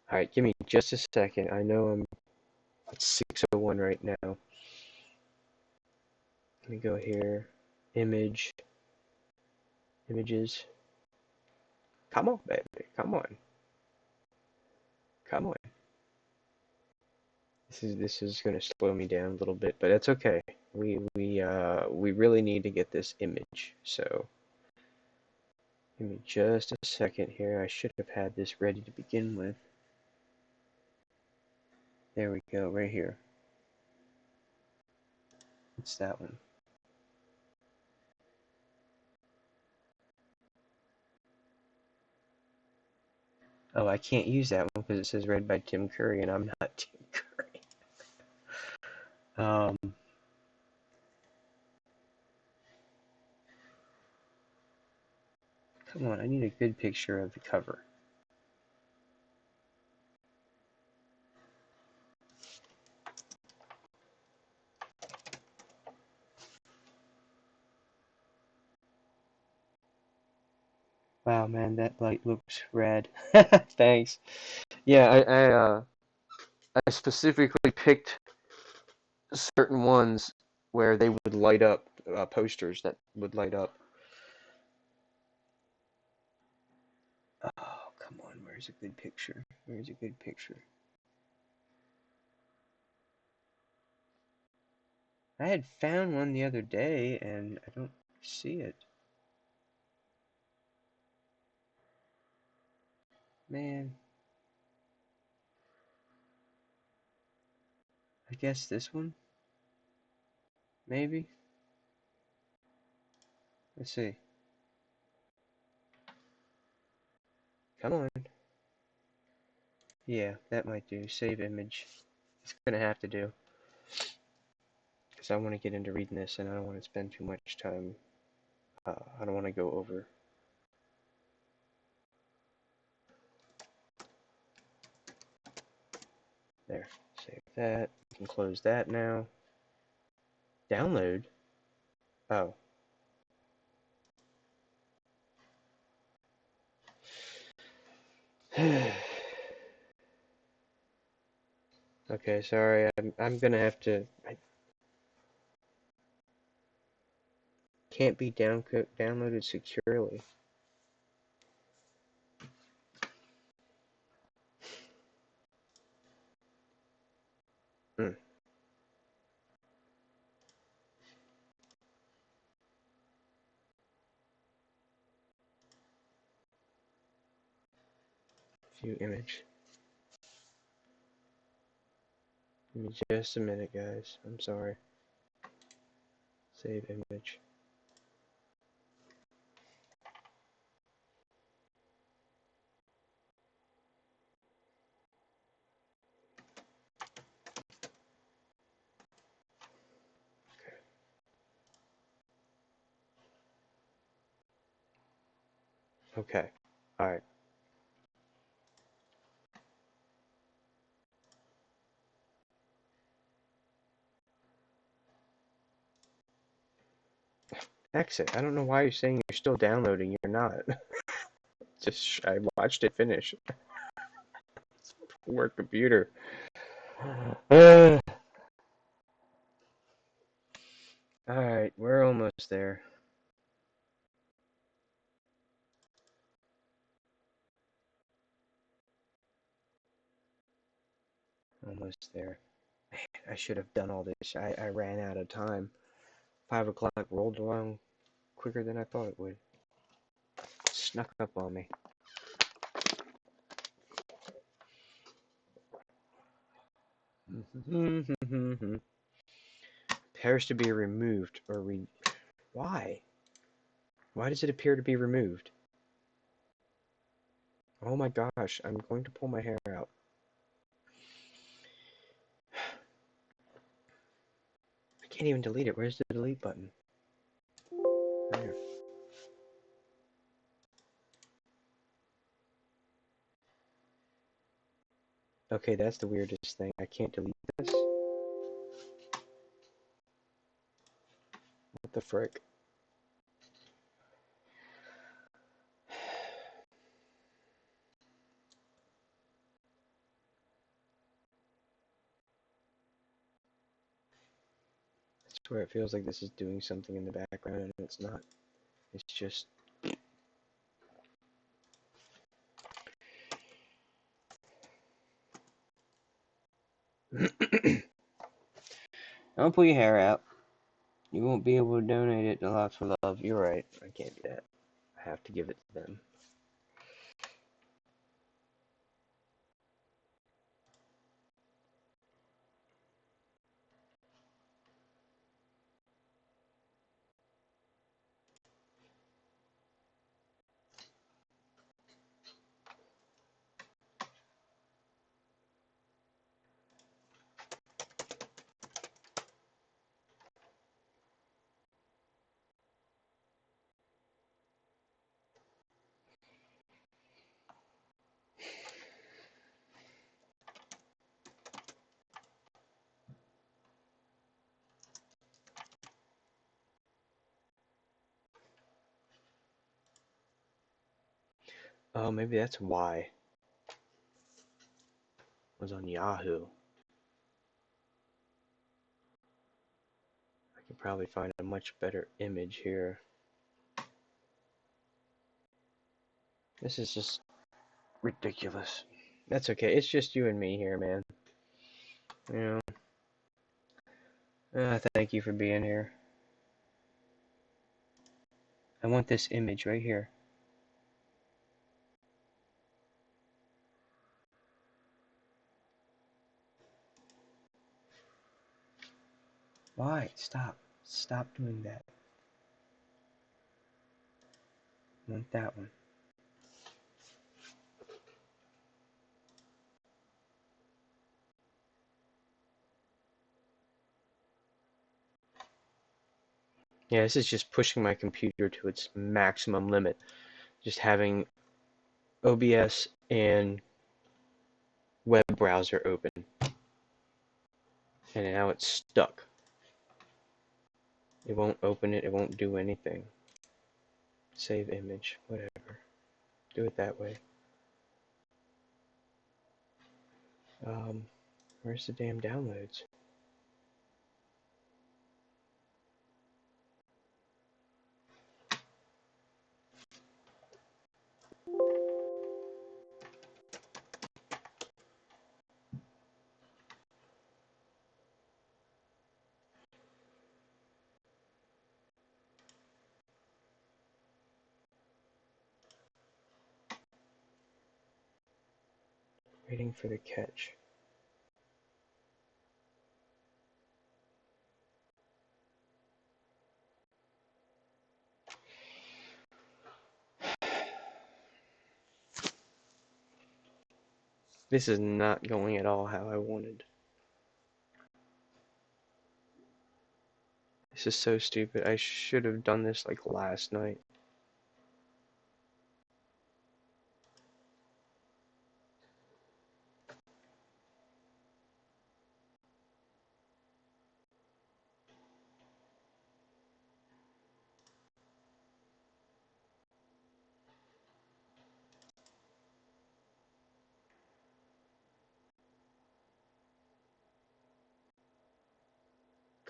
A: right, give me just a second. I know I'm at 6:01 right now. Let me go here. Images. Come on, baby. Come on. Come on. This is gonna slow me down a little bit, but that's okay. We really need to get this image. So give me just a second here. I should have had this ready to begin with. There we go, right here. It's that one. Oh, I can't use that one because it says read by Tim Curry, and I'm not Tim Curry. Come on, I need a good picture of the cover. Wow, man, that light looks rad. Thanks. Yeah, I specifically picked certain ones where they would light up, posters that would light up. Oh, come on, where's a good picture? Where's a good picture? I had found one the other day and I don't see it. Man, I guess this one? Maybe? Let's see. Come on. Yeah, that might do. Save image. It's gonna have to do. Because I want to get into reading this and I don't want to spend too much time. I don't want to go over. There. Save that. You can close that now. Download? Oh. Okay, sorry. I'm gonna have to. I can't be downloaded securely. Hmm. View image. Give me just a minute, guys. I'm sorry. Save image. Okay. Alright. Exit. I don't know why you're saying you're still downloading. You're not. Just, I watched it finish. Poor computer. Alright, we're almost there. Almost there. Man, I should have done all this. I ran out of time. 5 o'clock rolled along quicker than I thought it would. Snuck up on me. Appears to be removed or Why? Why does it appear to be removed? Oh my gosh, I'm going to pull my hair out. I can't even delete it. Where's the delete button? There. Okay, that's the weirdest thing. I can't delete this. What the frick? I swear it feels like this is doing something in the background and it's not. It's just... Don't pull your hair out. You won't be able to donate it to Lots for Love. You're right. I can't do that. I have to give it to them. Oh, maybe that's why it was on Yahoo. I could probably find a much better image here. This is just ridiculous. That's okay. It's just you and me here, man. You know. Thank you for being here. I want this image right here. Why? Stop. Stop doing that. I want that one. Yeah, this is just pushing my computer to its maximum limit. Just having OBS and web browser open. And now it's stuck. It won't open it, it won't do anything. Save image, whatever. Do it that way. Where's the damn downloads? Waiting for the catch. This is not going at all how I wanted. This is so stupid. I should have done this like last night.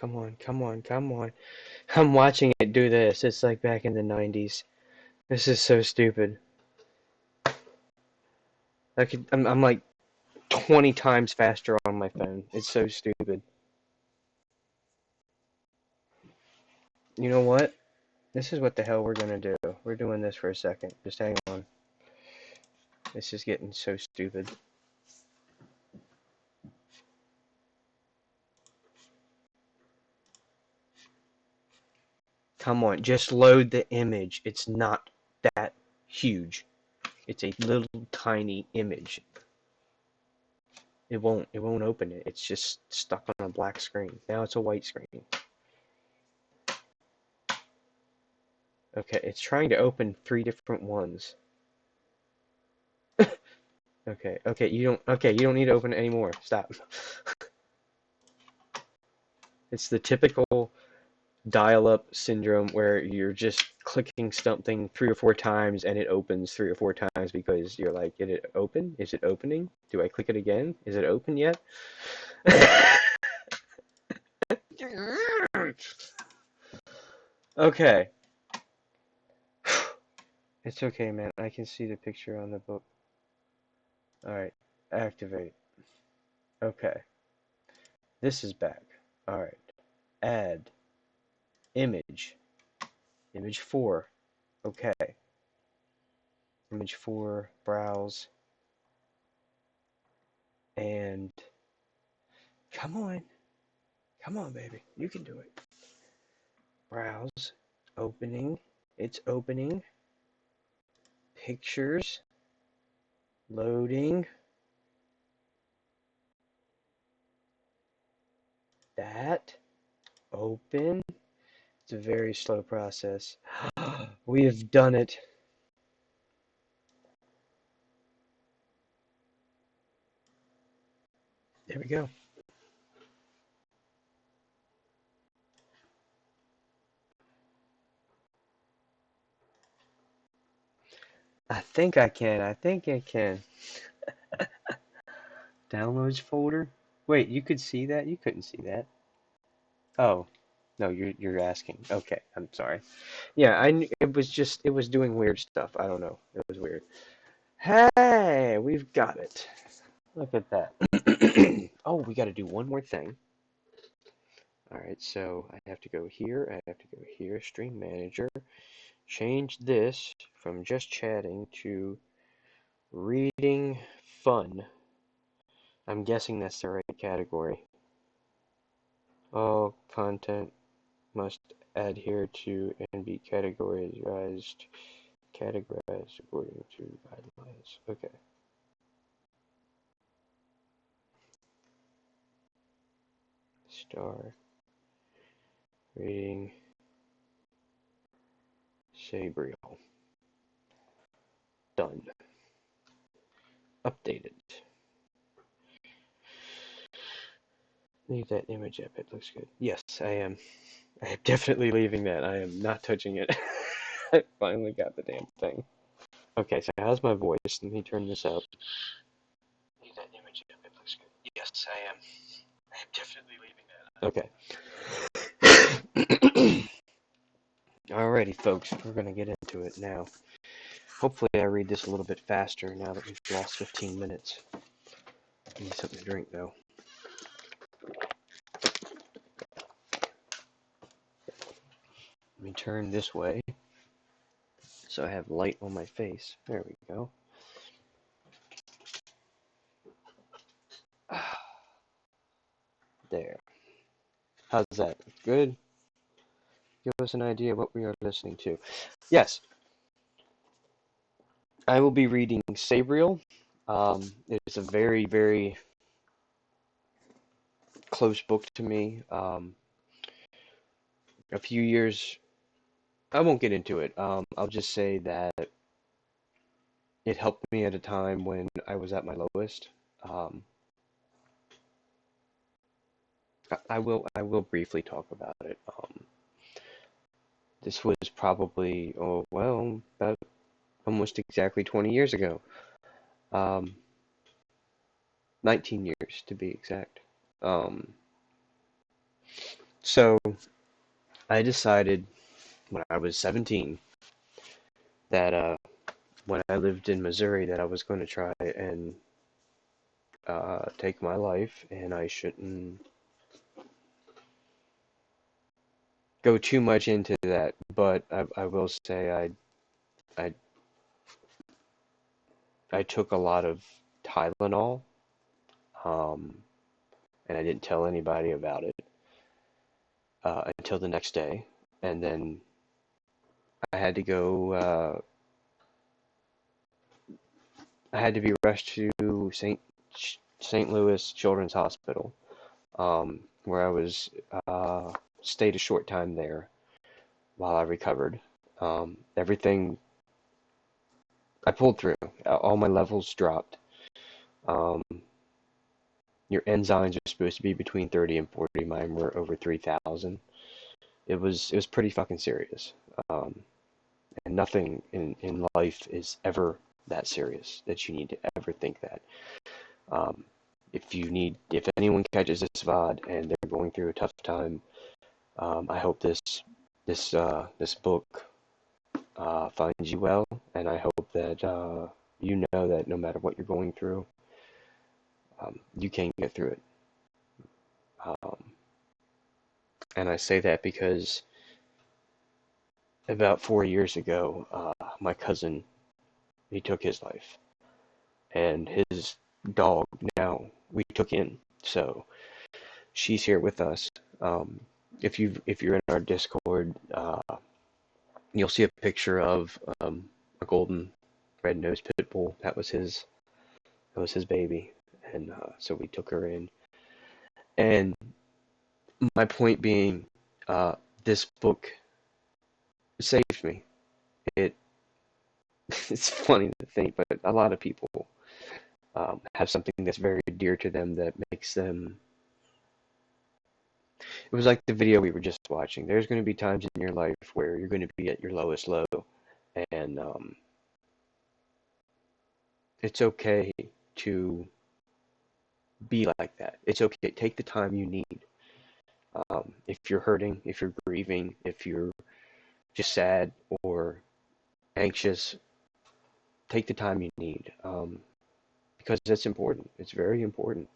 A: come on, come on, come on. I'm watching it do this. It's like back in the 90s. This is so stupid. I'm like 20 times faster on my phone. It's so stupid. You know what? This is what the hell we're gonna do. We're doing this for a second. Just hang on. This is getting so stupid. Come on, just load the image. It's not that huge. It's a little tiny image. It won't open it. It's just stuck on a black screen. Now it's a white screen. Okay, it's trying to open 3 different ones. Okay, you don't need to open it anymore. Stop. It's the typical dial-up syndrome where you're just clicking something 3 or 4 times and it opens 3 or 4 times because you're like, did it open? Is it opening? Do I click it again? Is it open yet? Okay. It's okay, man. I can see the picture on the book. Alright. Activate. Okay. This is back. Alright. Add. Image. Image 4. Okay. Image 4. Browse. And come on. Come on, baby. You can do it. Browse. Opening. It's opening. Pictures. Loading. That. Open. It's a very slow process. We have done it. There we go. I think I can. I think I can. Downloads folder. Wait, you could see that? You couldn't see that. Oh, no, you're asking. Okay, I'm sorry. Yeah, it was just it was doing weird stuff. I don't know. It was weird. Hey, we've got it. Look at that. Oh, we got to do one more thing. All right, so I have to go here. I have to go here. Stream manager. Change this from just chatting to reading fun. I'm guessing that's the right category. All content must adhere to and be categorized according to guidelines. Okay. Star rating Sabriel. Done. Updated. Leave that image up. It looks good. Yes, I am. I am definitely leaving that. I am not touching it. I finally got the damn thing. Okay, so how's my voice? Let me turn this up. Leave that image up. It looks good. Yes, I am. I am definitely leaving that. Okay. Alrighty, folks, we're gonna get into it now. Hopefully I read this a little bit faster now that we've lost 15 minutes. I need something to drink, though. Let me turn this way so I have light on my face. There we go. There. How's that? Good? Give us an idea of what we are listening to. Yes, I will be reading Sabriel. It's a very, very close book to me. A few years, I won't get into it. I'll just say that it helped me at a time when I was at my lowest. Um, I will briefly talk about it. This was probably, oh, well, about almost exactly 20 years ago. Um, 19 years to be exact. Um, So I decided when I was 17 that when I lived in Missouri that I was going to try and take my life, and I shouldn't go too much into that. But I will say I I took a lot of Tylenol, um, and I didn't tell anybody about it until the next day, and then I had to go. I had to be rushed to St. Louis Children's Hospital, where I was stayed a short time there while I recovered. Everything I pulled through. All my levels dropped. Um, your enzymes are supposed to be between 30 and 40. Mine were over 3,000. It was pretty fucking serious. Um, and nothing in life is ever that serious that you need to ever think that. Um, if anyone catches this VOD and they're going through a tough time, I hope this book finds you well, and I hope that you know that no matter what you're going through, you can get through it. Um, and I say that because about 4 years ago, my cousin, he took his life, and his dog now we took in. So she's here with us. Um, if you're in our Discord, you'll see a picture of a golden red-nosed pit bull. That was his baby, and so we took her in. And my point being, uh, this book saved me. It it's funny to think, but a lot of people have something that's very dear to them that makes them. It was like the video we were just watching. There's going to be times in your life where you're going to be at your lowest low, and it's okay to be like that. It's okay. Take the time you need. If you're hurting, if you're grieving, if you're just sad or anxious, take the time you need, because it's important. It's very important.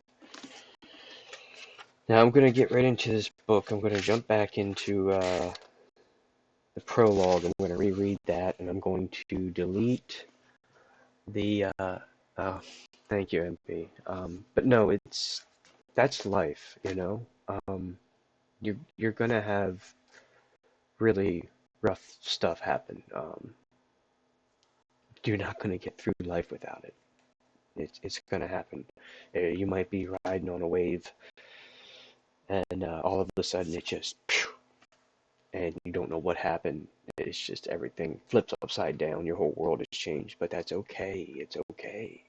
A: Now I'm going to get right into this book. I'm going to jump back into the prologue. I'm going to reread that, and I'm going to delete the. Oh, thank you, MP. But no, that's life. You're going to have really rough stuff happen. You're not going to get through life without it. It's going to happen. You might be riding on a wave, and all of a sudden it just, and you don't know what happened. It's just everything flips upside down. Your whole world has changed, but that's okay. It's okay.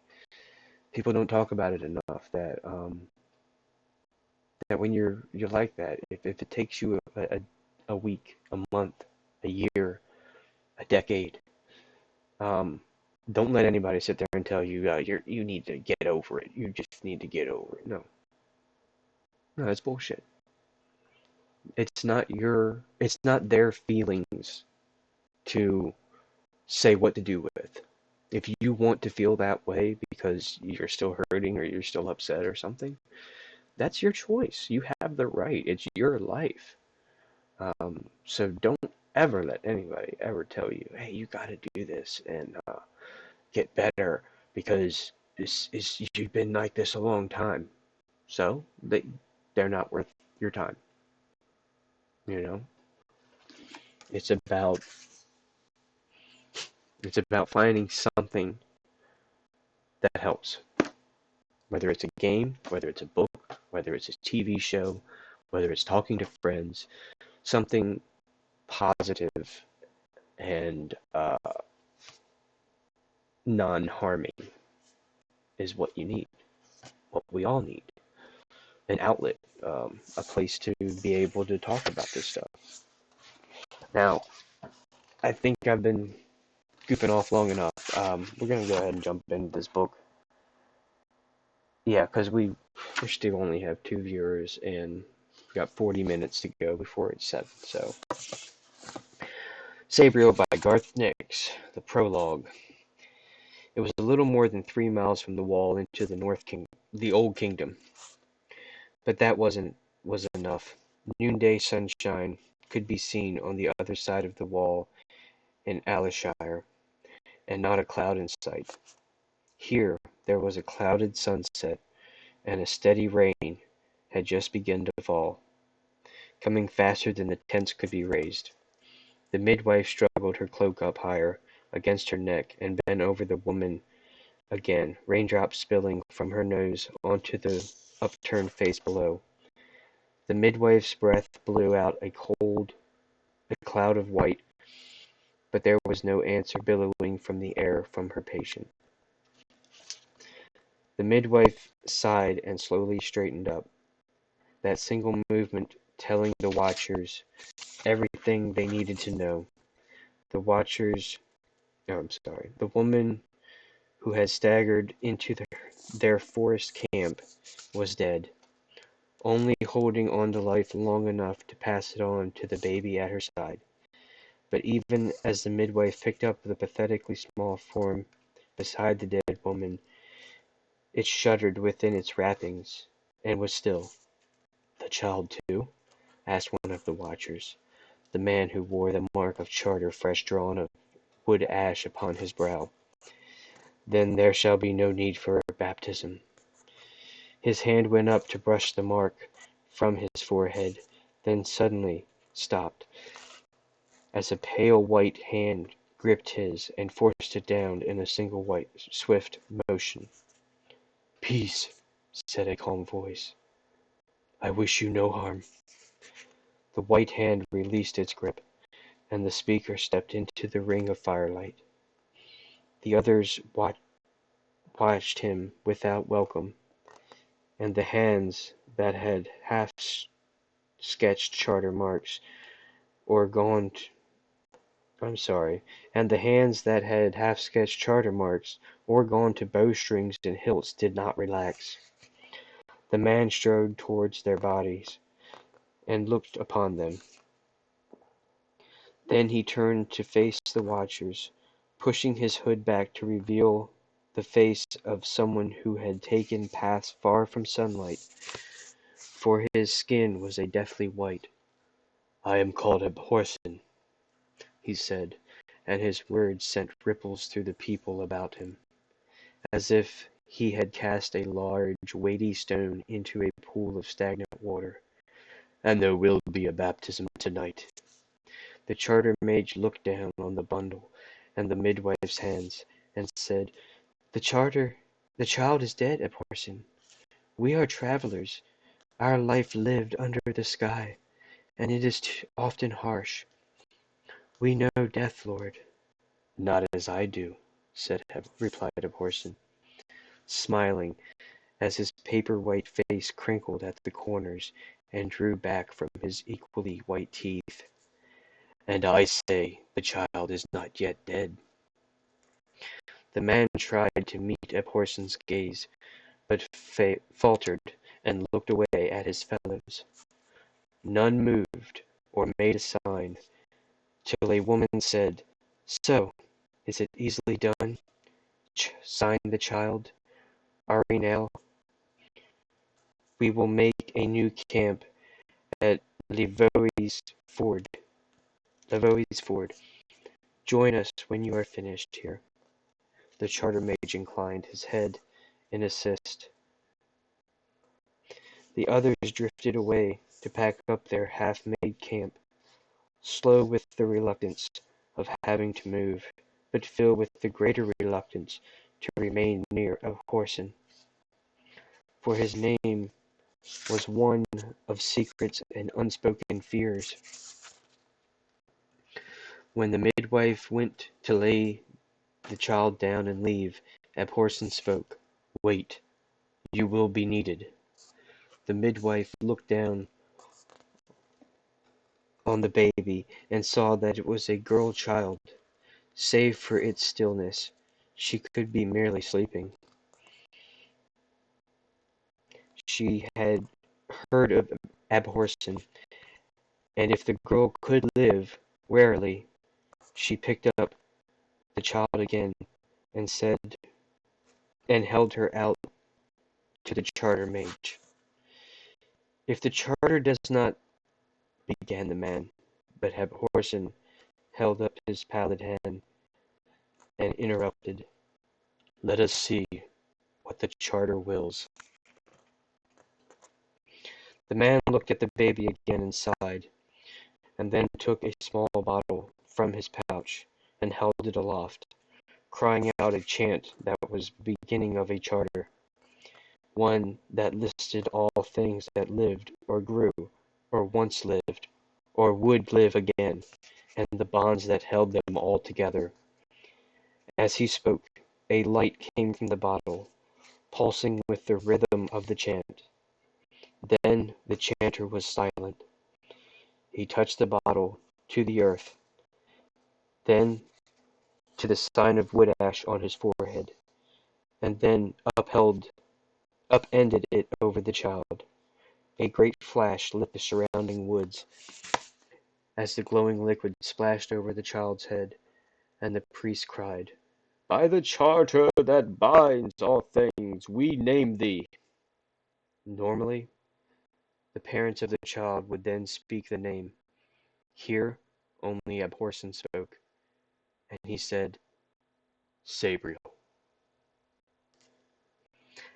A: People don't talk about it enough that when you're like that, if it takes you a week, a month, a year, a decade, um, don't let anybody sit there and tell you you need to get over it. You just need to get over it. No, no, that's bullshit. It's not their feelings to say what to do with. If you want to feel that way because you're still hurting or you're still upset or something, that's your choice. You have the right. It's your life. So don't ever let anybody ever tell you, hey, you got to do this and get better because you've been like this a long time. So they're not worth your time. You know, it's about it's about finding something that helps. Whether it's a game, whether it's a book, whether it's a TV show, whether it's talking to friends, something positive and non-harming is what you need, what we all need. An outlet, a place to be able to talk about this stuff. Now, I think I've been goofing off long enough. We're going to go ahead and jump into this book. Yeah, because we still only have 2 viewers, and got 40 minutes to go before it's 7. So, Sabriel by Garth Nix, the prologue. It was a little more than 3 miles from the wall into the Old Kingdom. But that was enough. Noonday sunshine could be seen on the other side of the wall in Alishire, and not a cloud in sight. Here there was a clouded sunset, and a steady rain had just begun to fall, coming faster than the tents could be raised. The midwife struggled her cloak up higher against her neck and bent over the woman again, raindrops spilling from her nose onto the upturned face below. The midwife's breath blew out a cloud of white, but there was no answer billowing from the air from her patient. The midwife sighed and slowly straightened up, that single movement telling the watchers everything they needed to know. The woman who had staggered into their forest camp was dead, only holding on to life long enough to pass it on to the baby at her side. But even as the midwife picked up the pathetically small form beside the dead woman, it shuddered within its wrappings, and was still. "The child, too?" asked one of the watchers, the man who wore the mark of charter fresh drawn of wood ash upon his brow. "Then there shall be no need for baptism." His hand went up to brush the mark from his forehead, then suddenly stopped, as a pale white hand gripped his and forced it down in a single swift motion. "Peace," said a calm voice. "I wish you no harm." The white hand released its grip, and the speaker stepped into the ring of firelight. The others watched him without welcome, and the hands that had half-sketched charter marks or gone to and the hands that had half-sketched charter marks or gone to bowstrings and hilts did not relax. The man strode towards their bodies and looked upon them. Then he turned to face the watchers, pushing his hood back to reveal the face of someone who had taken paths far from sunlight, for his skin was a deathly white. "I am called Abhorsen," he said, and his words sent ripples through the people about him, as if he had cast a large, weighty stone into a pool of stagnant water. "And there will be a baptism tonight." The charter mage looked down on the bundle and the midwife's hands, and said, The child is dead, Abhorsen. We are travelers. Our life lived under the sky, and it is often harsh. We know death, Lord." "Not as I do," replied Abhorsen, smiling as his paper-white face crinkled at the corners and drew back from his equally white teeth. "And I say the child is not yet dead." The man tried to meet Abhorsen's gaze, but faltered and looked away at his fellows. None moved or made a sign, till a woman said, "So, is it easily done?" Signed the child, Arinel. "We will make a new camp at Livois Ford. Join us when you are finished here." The charter mage inclined his head in assent. The others drifted away to pack up their half-made camp, slow with the reluctance of having to move, but filled with the greater reluctance to remain near Abhorsen, for his name was one of secrets and unspoken fears. When the midwife went to lay the child down and leave, Abhorsen spoke. "Wait, you will be needed." The midwife looked down on the baby and saw that it was a girl child. Save for its stillness, she could be merely sleeping. She had heard of Abhorsen, and if the girl could live, warily, she picked up the child again and said, and held her out to the charter mage. If the charter does not, began the man, but Abhorsen held up his pallid hand and interrupted. Let us see what the charter wills. The man looked at the baby again and sighed, and then took a small bottle from his pouch and held it aloft, crying out a chant that was the beginning of a charter, one that listed all things that lived or grew, or once lived, or would live again, and the bonds that held them all together. As he spoke, a light came from the bottle, pulsing with the rhythm of the chant. Then the chanter was silent. He touched the bottle to the earth, then to the sign of wood ash on his forehead, and then upended it over the child. A great flash lit the surrounding woods as the glowing liquid splashed over the child's head, and the priest cried, By the charter that binds all things, we name thee. Normally, the parents of the child would then speak the name. Here, only Abhorsen spoke, and he said, Sabriel.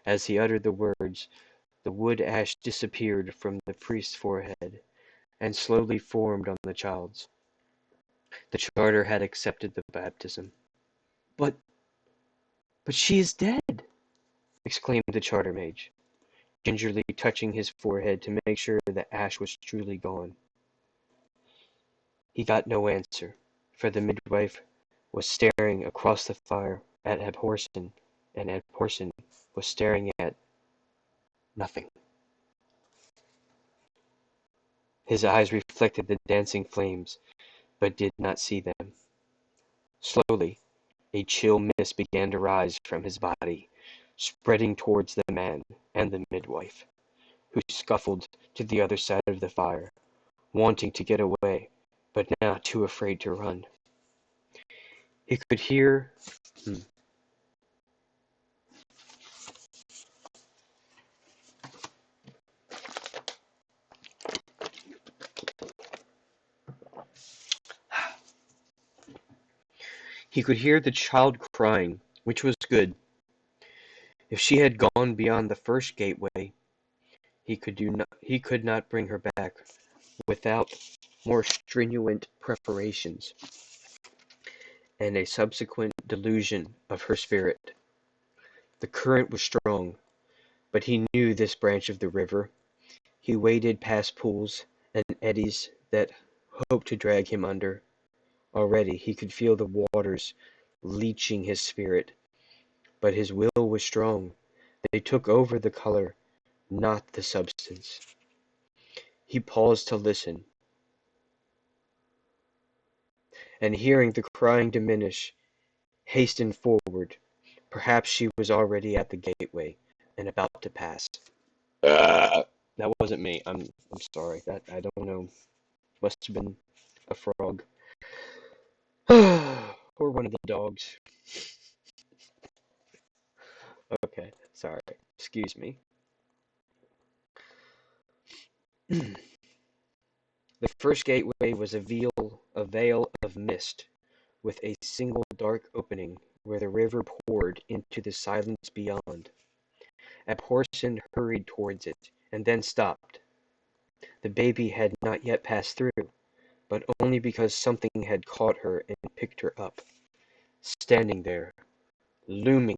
A: As he uttered the words, the wood ash disappeared from the priest's forehead, and slowly formed on the child's. The charter had accepted the baptism. But she is dead, exclaimed the charter mage, gingerly touching his forehead to make sure the ash was truly gone. He got no answer, for the midwife was staring across the fire at Abhorsen, and Abhorsen was staring at nothing. His eyes reflected the dancing flames, but did not see them. Slowly, a chill mist began to rise from his body, spreading towards the man and the midwife, who scuffled to the other side of the fire, wanting to get away, but now too afraid to run. He could hear the child crying, which was good. If she had gone beyond the first gateway, he could not bring her back without more stringent preparations and a subsequent delusion of her spirit. The current was strong, but he knew this branch of the river. He waded past pools and eddies that hoped to drag him under. Already he could feel the waters leeching his spirit, but his will was strong. They took over the color, not the substance. He paused to listen, and hearing the crying diminish, hastened forward. Perhaps she was already at the gateway and about to pass. That wasn't me. I'm sorry. That I don't know. Must have been a frog. Or one of the dogs. Okay, sorry. Excuse me. The first gateway was a veil of mist, with a single dark opening where the river poured into the silence beyond. Abhorsen hurried towards it, and then stopped. The baby had not yet passed through, but only because something had caught her and picked her up. Standing there, looming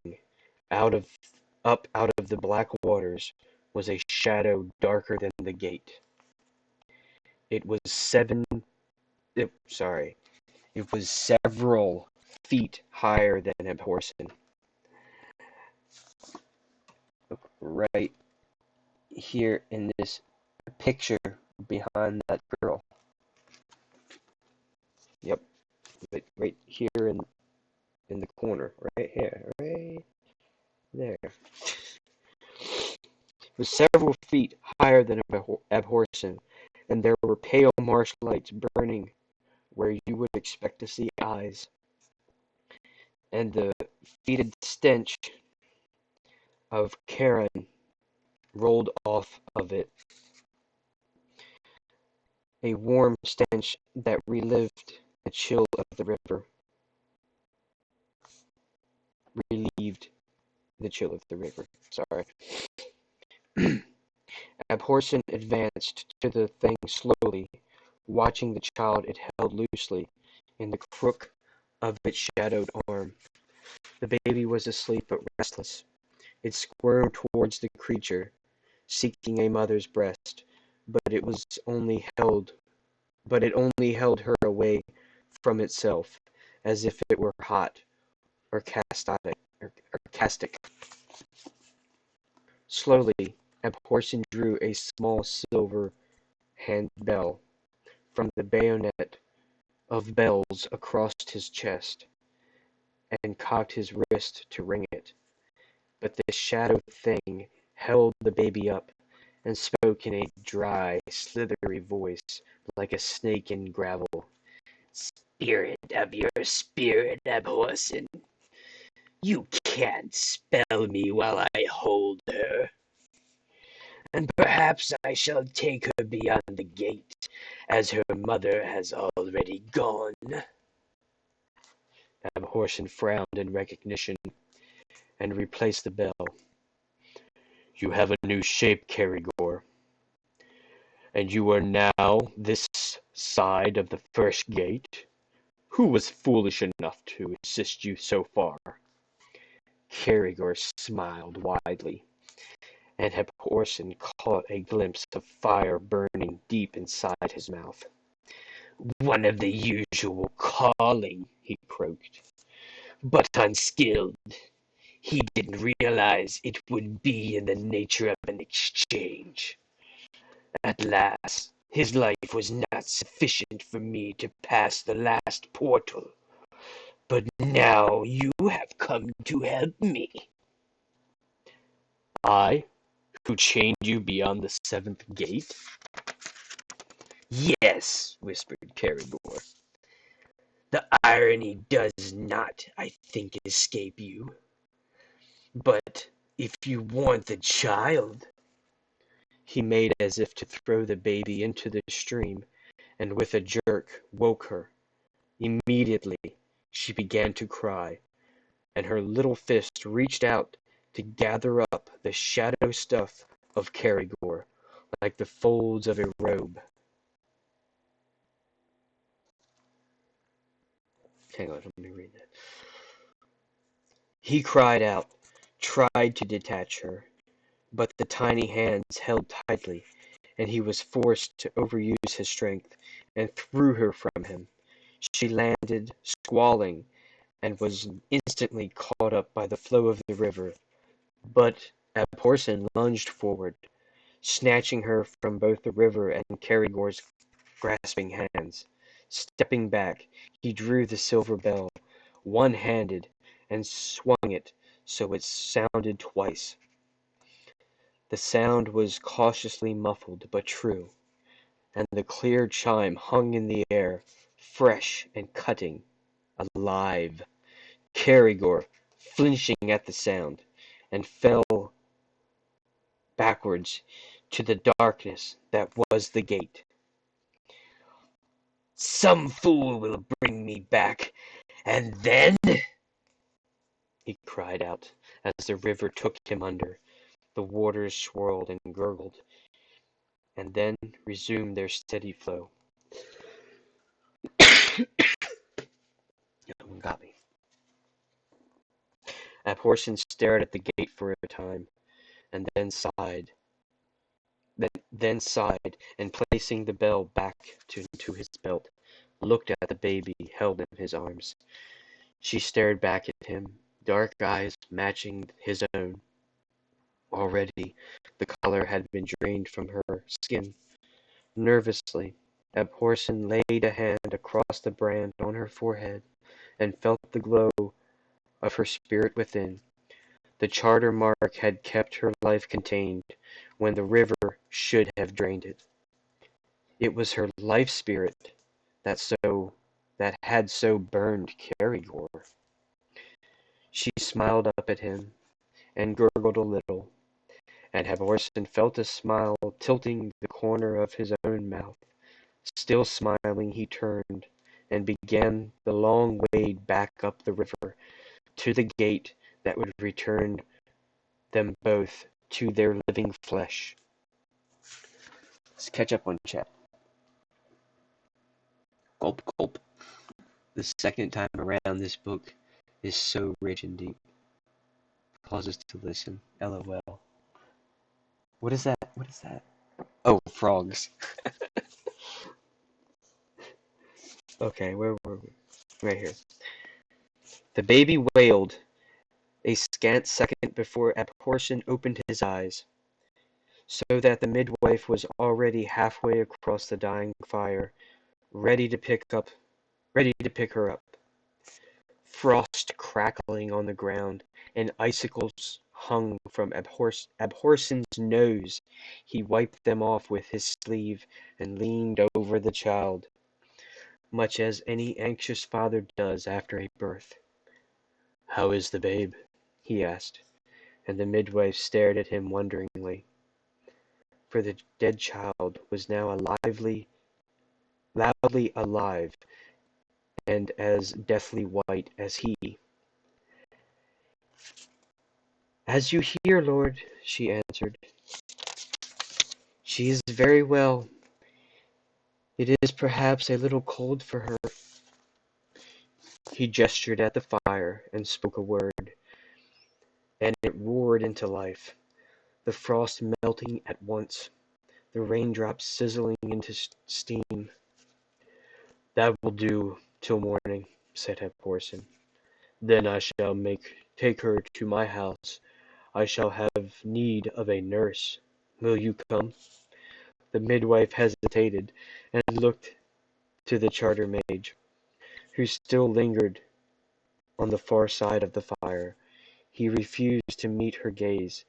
A: up out of the black waters, was a shadow darker than the gate. It was several feet higher than Abhorsen. Right here in this picture behind that girl. Yep, right here in the corner, right here, right there. was several feet higher than Abhorsen, and there were pale marsh lights burning where you would expect to see eyes, and the fetid stench of Karen rolled off of it, a warm stench that relived the chill of the river. Relieved the chill of the river. Sorry. Abhorsen advanced to the thing slowly, watching the child it held loosely in the crook of its shadowed arm. The baby was asleep but restless. It squirmed towards the creature, seeking a mother's breast, but it only held her away from itself, as if it were hot or castic. Slowly, Abhorsen drew a small silver hand bell from the bayonet of bells across his chest, and cocked his wrist to ring it. But the shadow thing held the baby up, and spoke in a dry, slithery voice, like a snake in gravel. "Spirit of your spirit, Abhorsen, you can't spell me while I hold her. And perhaps I shall take her beyond the gate, as her mother has already gone." Abhorsen frowned in recognition, and replaced the bell. "You have a new shape, Carrigor, and you are now this side of the first gate? Who was foolish enough to assist you so far?" Carrigor smiled widely, and Abhorsen caught a glimpse of fire burning deep inside his mouth. "One of the usual calling," he croaked, "but unskilled. He didn't realize it would be in the nature of an exchange. At last, his life was not sufficient for me to pass the last portal, but now you have come to help me." "I, who chained you beyond the seventh gate?" "Yes," whispered Carrigor. "The irony does not, I think, escape you. But if you want the child—" He made as if to throw the baby into the stream, and with a jerk woke her. Immediately she began to cry, and her little fist reached out to gather up the shadow stuff of Carrigor, like the folds of a robe. Hang on, let me read that. He cried out, tried to detach her, but the tiny hands held tightly, and he was forced to overuse his strength, and threw her from him. She landed, squalling, and was instantly caught up by the flow of the river. But Abhorsen lunged forward, snatching her from both the river and Carrigor's grasping hands. Stepping back, he drew the silver bell, one-handed, and swung it so it sounded twice. The sound was cautiously muffled but true, and the clear chime hung in the air, fresh and cutting, alive. Carrigor, flinching at the sound, and fell backwards to the darkness that was the gate. "Some fool will bring me back, and then—" he cried out, as the river took him under. The waters swirled and gurgled, and then resumed their steady flow. That one got me. Abhorsen stared at the gate for a time, and then sighed, and placing the bell back into his belt, looked at the baby held in his arms. She stared back at him, dark eyes matching his own. Already the color had been drained from her skin. Nervously, Abhorsen laid a hand across the brand on her forehead, and felt the glow of her spirit within. The charter mark had kept her life contained when the river should have drained it. It was her life spirit that had so burned Carrigor. She smiled up at him and gurgled a little, and Havorson felt a smile tilting the corner of his own mouth. Still smiling, he turned and began the long wade back up the river to the gate that would return them both to their living flesh. Let's catch up on chat. Gulp, gulp. The second time around, this book is so rich and deep. Pauses to listen. LOL. What is that? What is that? Oh, frogs. Okay, where were we? Right here. The baby wailed a scant second before Abhorsen opened his eyes, so that the midwife was already halfway across the dying fire, ready to pick her up. Frost crackling on the ground, and icicles hung from Abhorsen's nose. He wiped them off with his sleeve and leaned over the child, much as any anxious father does after a birth. "How is the babe?" he asked, and the midwife stared at him wonderingly, for the dead child was now loudly alive, and as deathly white as he. "As you hear, Lord," she answered. "She is very well. It is perhaps a little cold for her." He gestured at the fire and spoke a word, and it roared into life, the frost melting at once, the raindrops sizzling into steam. "That will do till morning," said Abhorsen. "Then I shall take her to my house. I shall have need of a nurse. Will you come?" The midwife hesitated and looked to the charter mage, who still lingered on the far side of the fire. He refused to meet her gaze,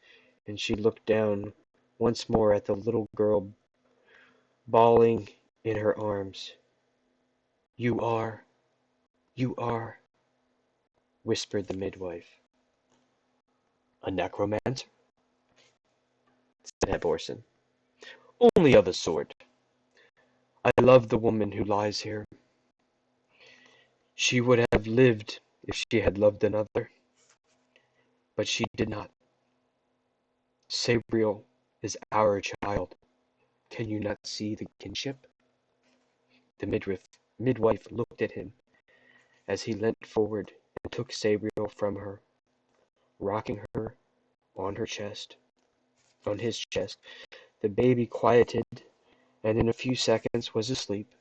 A: and she looked down once more at the little girl bawling in her arms. You are," whispered the midwife. "A necromancer?" said Abhorsen. "Only of a sort. I love the woman who lies here. She would have lived if she had loved another, but she did not. Sabriel is our child. Can you not see the kinship?" The midwife looked at him as he leant forward and took Sabriel from her, rocking her on his chest. The baby quieted, and in a few seconds was asleep.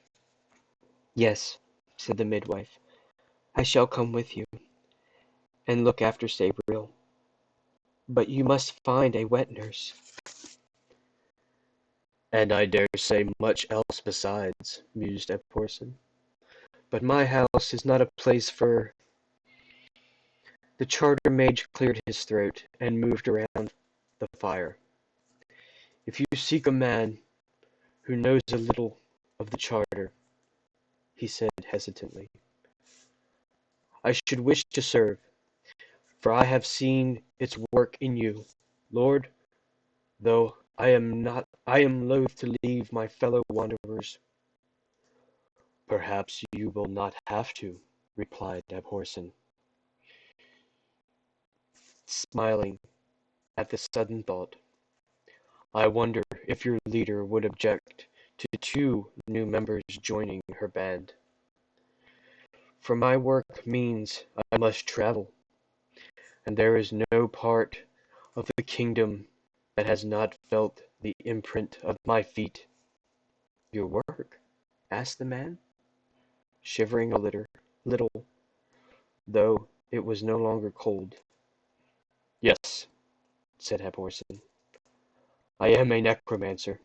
A: "Yes," said the midwife, "I shall come with you, and look after Sabriel. But you must find a wet nurse." "And I dare say much else besides," mused Abhorsen. "But my house is not a place for—" The charter mage cleared his throat and moved around the fire. "If you seek a man who knows a little of the charter," he said hesitantly, "I should wish to serve, for I have seen its work in you, Lord, though I am loath to leave my fellow wanderers." "Perhaps you will not have to," replied Abhorsen, smiling at the sudden thought. "I wonder if your leader would object to 2 new members joining her band. For my work means I must travel, and there is no part of the kingdom that has not felt the imprint of my feet." "Your work?" asked the man, shivering a little, though it was no longer cold. "Yes," said Abhorsen. "I am a necromancer,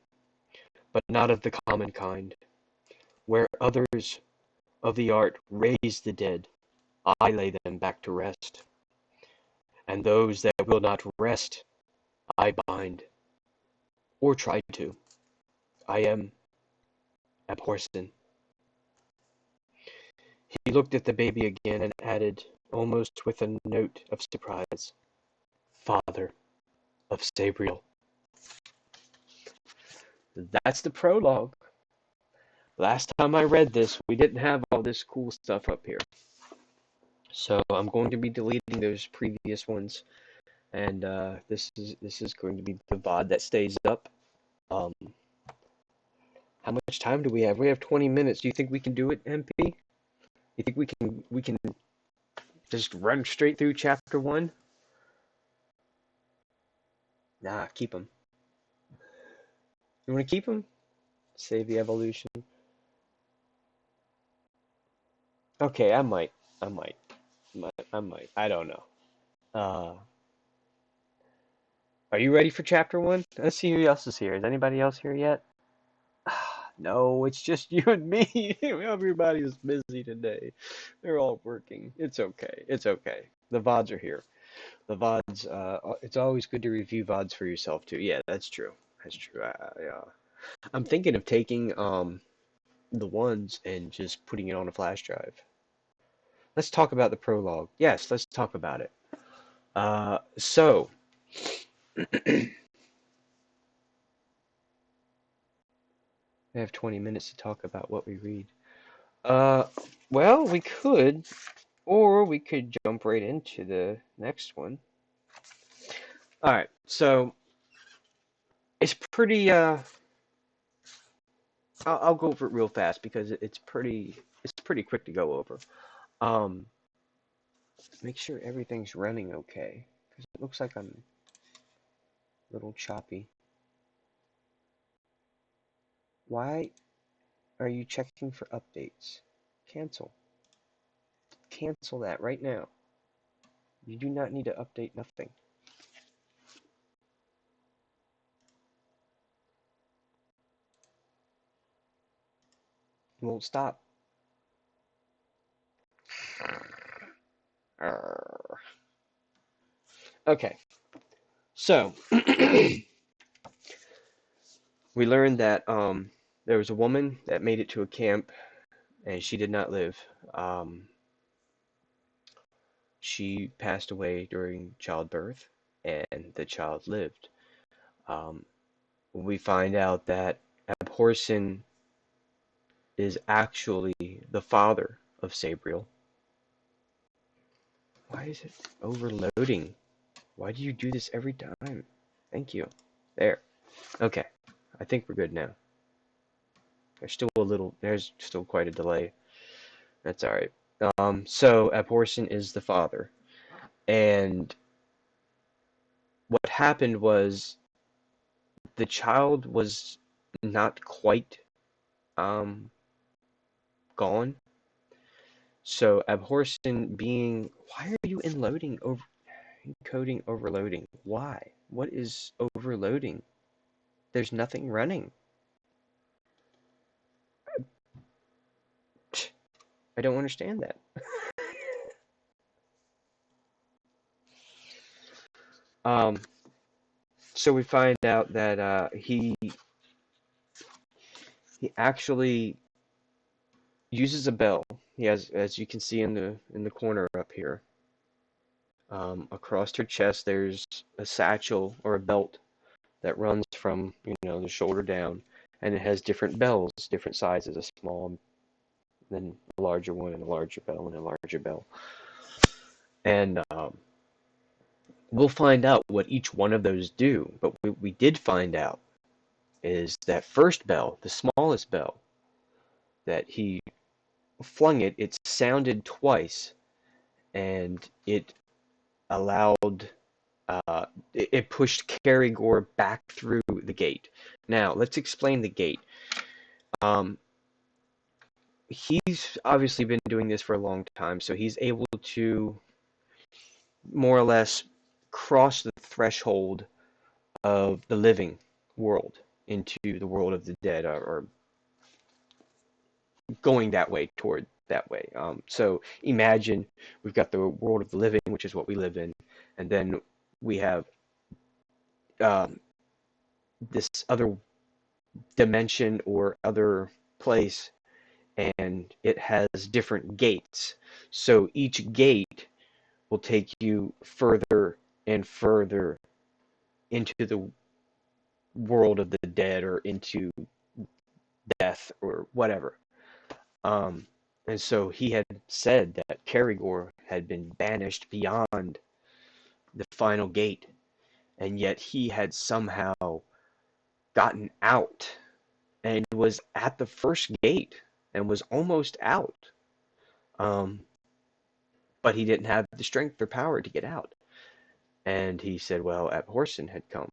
A: but not of the common kind. Where others of the art raise the dead, I lay them back to rest. and those that will not rest I bind, or try to. I am Abhorsen. He looked at the baby again and added, almost with a note of surprise, Father of Sabriel. That's the prologue. Last time I read this, we didn't have all this cool stuff up here. So I'm going to be deleting those previous ones, and this is going to be the VOD that stays up. How much time do we have? We have 20 minutes. Do you think we can do it, MP? You think we can just run straight through chapter 1? Nah, keep them. You want to keep them? Save the evolution. Okay, I might. I don't know. Are you ready for chapter 1? Let's see who else is here. Is anybody else here yet? No, it's just you and me. Everybody's busy today. They're all working. It's okay. It's okay. The VODs are here. The VODs, it's always good to review VODs for yourself too. Yeah, that's true. That's true. Yeah. I'm thinking of taking the ones and just putting it on a flash drive. Let's talk about the prologue. Yes, let's talk about it. So I have 20 minutes to talk about what we read. Well, we could, or we could jump right into the next one. All right, so it's pretty. I'll go over it real fast because it's pretty quick to go over. Make sure everything's running okay because it looks like I'm a little choppy. Why are you checking for updates? Cancel. Cancel that right now. You do not need to update nothing. It won't stop. Okay, so we learned that there was a woman that made it to a camp and she did not live. She passed away during childbirth and the child lived. We find out that Abhorsen is actually the father of Sabriel. Why is it overloading? Why do you do this every time? Thank you. There. Okay. I think we're good now. There's still quite a delay. That's alright. So Abhorsen is the father. And what happened was the child was not quite gone. So Abhorsen being, why are you encoding overloading? Why? What is overloading? There's nothing running. I don't understand that. So we find out that he actually uses a bell. He has, as you can see in the corner up here, across her chest, there's a satchel or a belt that runs from the shoulder down, and it has different bells, different sizes, a small, then a larger one, and a larger bell, and a larger bell. And we'll find out what each one of those do. But what we did find out is that first bell, the smallest bell, that he flung it sounded twice, and it allowed, it pushed Carrygor back through the gate. Now, let's explain the gate. He's obviously been doing this for a long time, so he's able to more or less cross the threshold of the living world into the world of the dead, or going that way toward that way. So imagine we've got the world of the living, which is what we live in, and then we have um, this other dimension or other place, and it has different gates. So each gate will take you further and further into the world of the dead or into death or whatever. Um, and so he had said that Caragor had been banished beyond the final gate, and yet he had somehow gotten out and was at the first gate and was almost out. Um, but he didn't have the strength or power to get out. And he said, well, Abhorsen had come.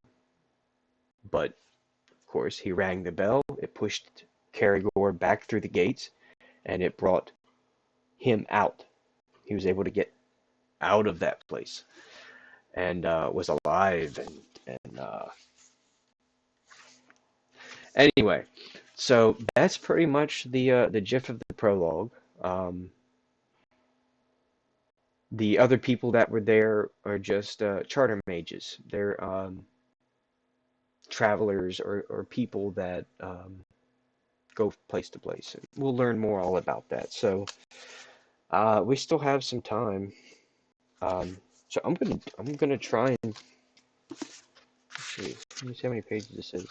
A: But, of course, he rang the bell. It pushed Caragor back through the gates, and it brought him out. He was able to get out of that place and was alive. And anyway, so that's pretty much the gist of the prologue. The other people that were there are just charter mages. They're travelers or people that go place to place. We'll learn more all about that. So we still have some time. So I'm gonna try and let's see. Let me see how many pages this is.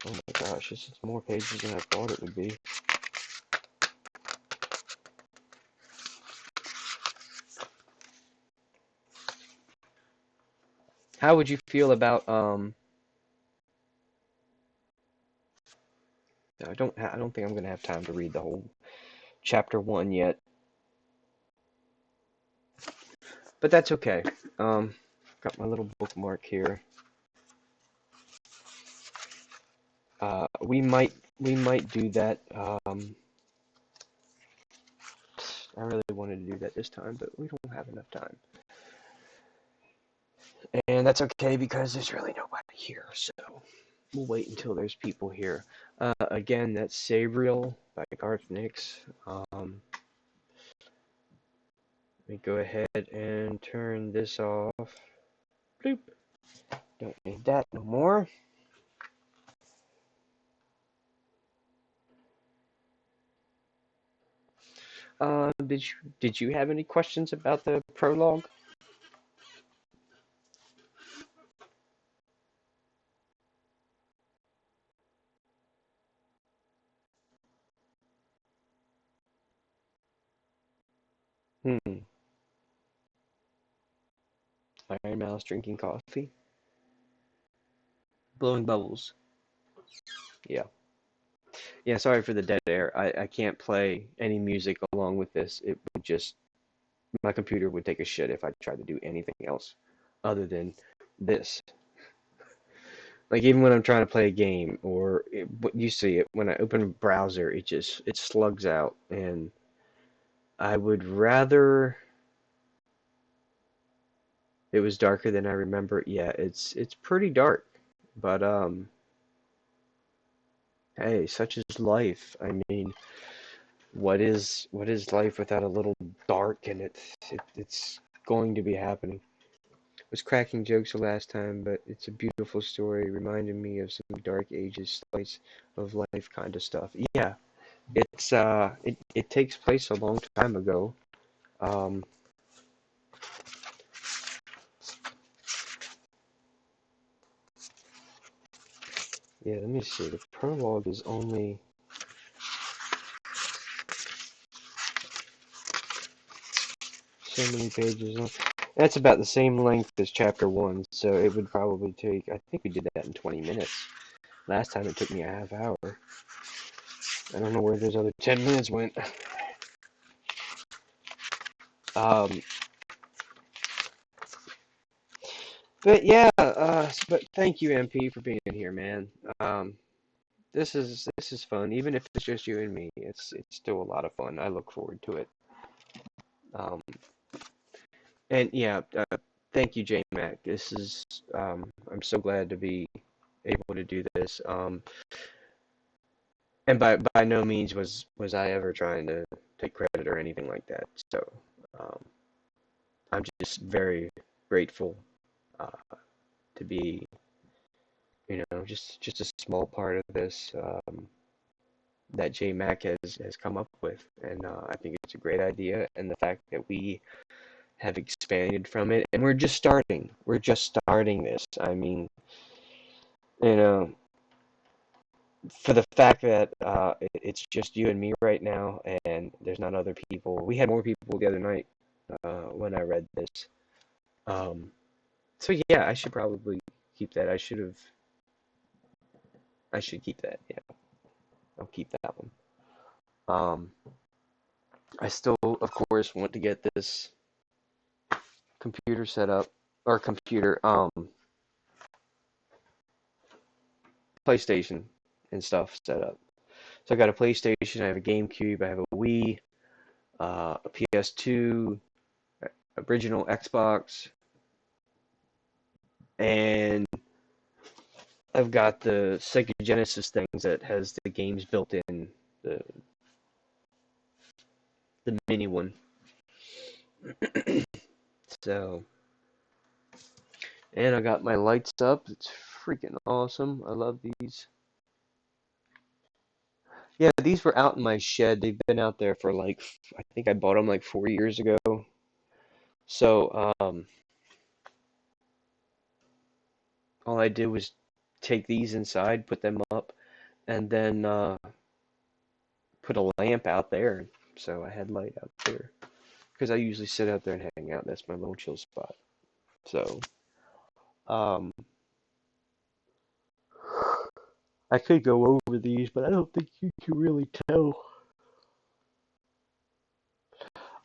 A: Oh my gosh, this is more pages than I thought it would be. How would you feel about I don't think I'm gonna have time to read the whole chapter 1 yet, but that's okay. Got my little bookmark here. We might do that. I really wanted to do that this time, but we don't have enough time. And that's okay because there's really nobody here, so we'll wait until there's people here. Again, that's Sabriel by Garth Nix. Let me go ahead and turn this off. Bloop. Don't need that no more. Did you have any questions about the prologue? Hmm. Iron Mouse drinking coffee, blowing bubbles. Yeah. Yeah. Sorry for the dead air. I can't play any music along with this. It would just my computer would take a shit if I tried to do anything else other than this. Like even when I'm trying to play a game or what you see it when I open a browser, it slugs out, and I would rather it was darker than I remember. Yeah, it's pretty dark, but hey, such is life. I mean, what is life without a little dark in it? It's going to be happening. I was cracking jokes the last time, but it's a beautiful story, reminding me of some dark ages, slice of life kind of stuff. Yeah, it takes place a long time ago. Um, yeah, let me see. The prologue is only so many pages long. That's about the same length as chapter 1, so it would probably take, I think we did that in 20 minutes. Last time it took me a half hour. I don't know where those other 10 minutes went. Um, but yeah, but thank you, MP, for being here, man. This is fun, even if it's just you and me. It's still a lot of fun. I look forward to it. Um, and yeah, thank you, J Mac. I'm so glad to be able to do this. And by no means was I ever trying to take credit or anything like that. So um, I'm just very grateful uh, to be, just a small part of this that JMac has come up with, and I think it's a great idea. And the fact that we have expanded from it, and we're just starting. We're just starting this. I mean, you know, for the fact that it's just you and me right now, and there's not other people. We had more people the other night when I read this. Um, so yeah, I should probably keep that. I should keep that. Yeah, I'll keep that one. Um, I still, of course, want to get this computer set up, or computer, PlayStation and stuff set up. So I got a PlayStation, I have a GameCube, I have a Wii, a PS2, original Xbox, and I've got the Sega Genesis things that has the games built in, the the mini one. So, and I got my lights up. It's freaking awesome. I love these. Yeah, these were out in my shed. They've been out there for like, I think I bought them like 4 years ago. So, all I did was take these inside, put them up, and then put a lamp out there. So I had light out there because I usually sit out there and hang out. That's my little chill spot. So, um, I could go over these, but I don't think you can really tell.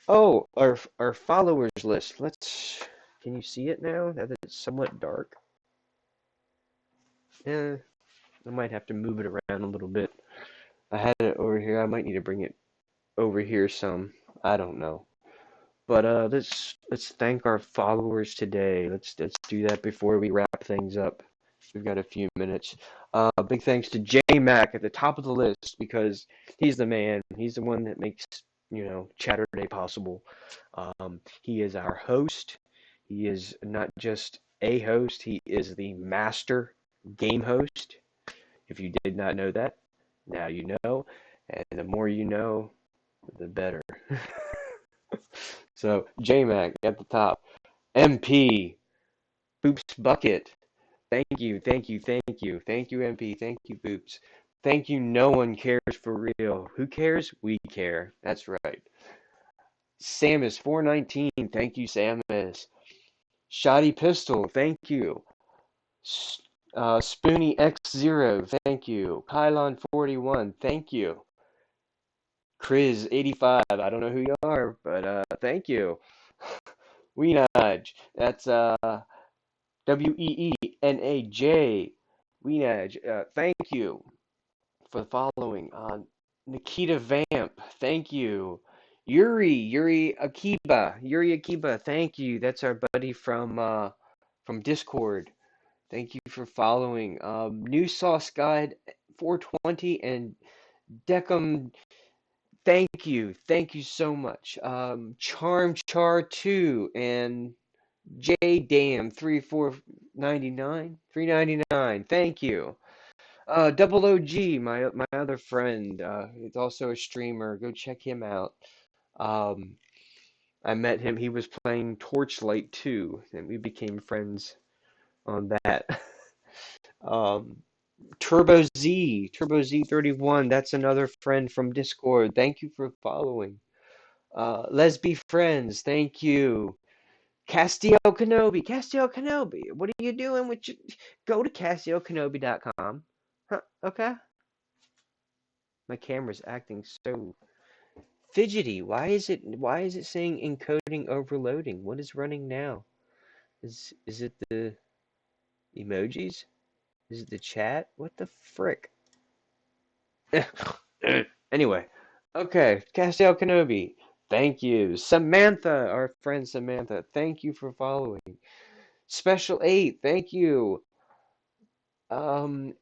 A: Oh, our followers list. Can you see it now that it's somewhat dark? Yeah, I might have to move it around a little bit. I had it over here. I might need to bring it over here some. I don't know. But let's thank our followers today. Let's do that before we wrap things up. We've got a few minutes. Big thanks to J Mac at the top of the list because he's the man. He's the one that makes Chatterday possible. He is our host. He is not just a host. He is the master game host. If you did not know that, now you know. And the more you know, the better. So, JMac at the top. MP, Boops Bucket. Thank you, thank you, thank you. Thank you, MP. Thank you, Boops. Thank you, no one cares for real. Who cares? We care. That's right. Samus419. Thank you, Samus. Shoddy Pistol. Thank you. Spoonie X0. Thank you. Pylon41. Thank you. Kriz85. I don't know who you are, but thank you. Weenaj. That's Weenaj. Weenaj. Thank you for the following. Nikita Vamp. Thank you. Yuri Akiba. Yuri Akiba. Thank you. That's our buddy from Discord. Thank you for following. New Sauce Guide 420 and Deckham. Thank you. Thank you so much. Charm Char 2 and J Dam 3499 399. Thank you. Double OG, my other friend. He's also a streamer. Go check him out. Um, I met him. He was playing Torchlight 2, and we became friends on that. um, Turbo Z31. That's another friend from Discord. Thank you for following. Let's be friends. Thank you. Castiel Kenobi, what are you doing with your... Go to CastielKenobi.com. Huh, okay. My camera's acting so fidgety. Why is it saying encoding overloading? What is running now? Is it the emojis? Is it the chat? What the frick? Anyway, okay, Castiel Kenobi. Thank you. Samantha, our friend Samantha, thank you for following. Special 8, thank you. Um,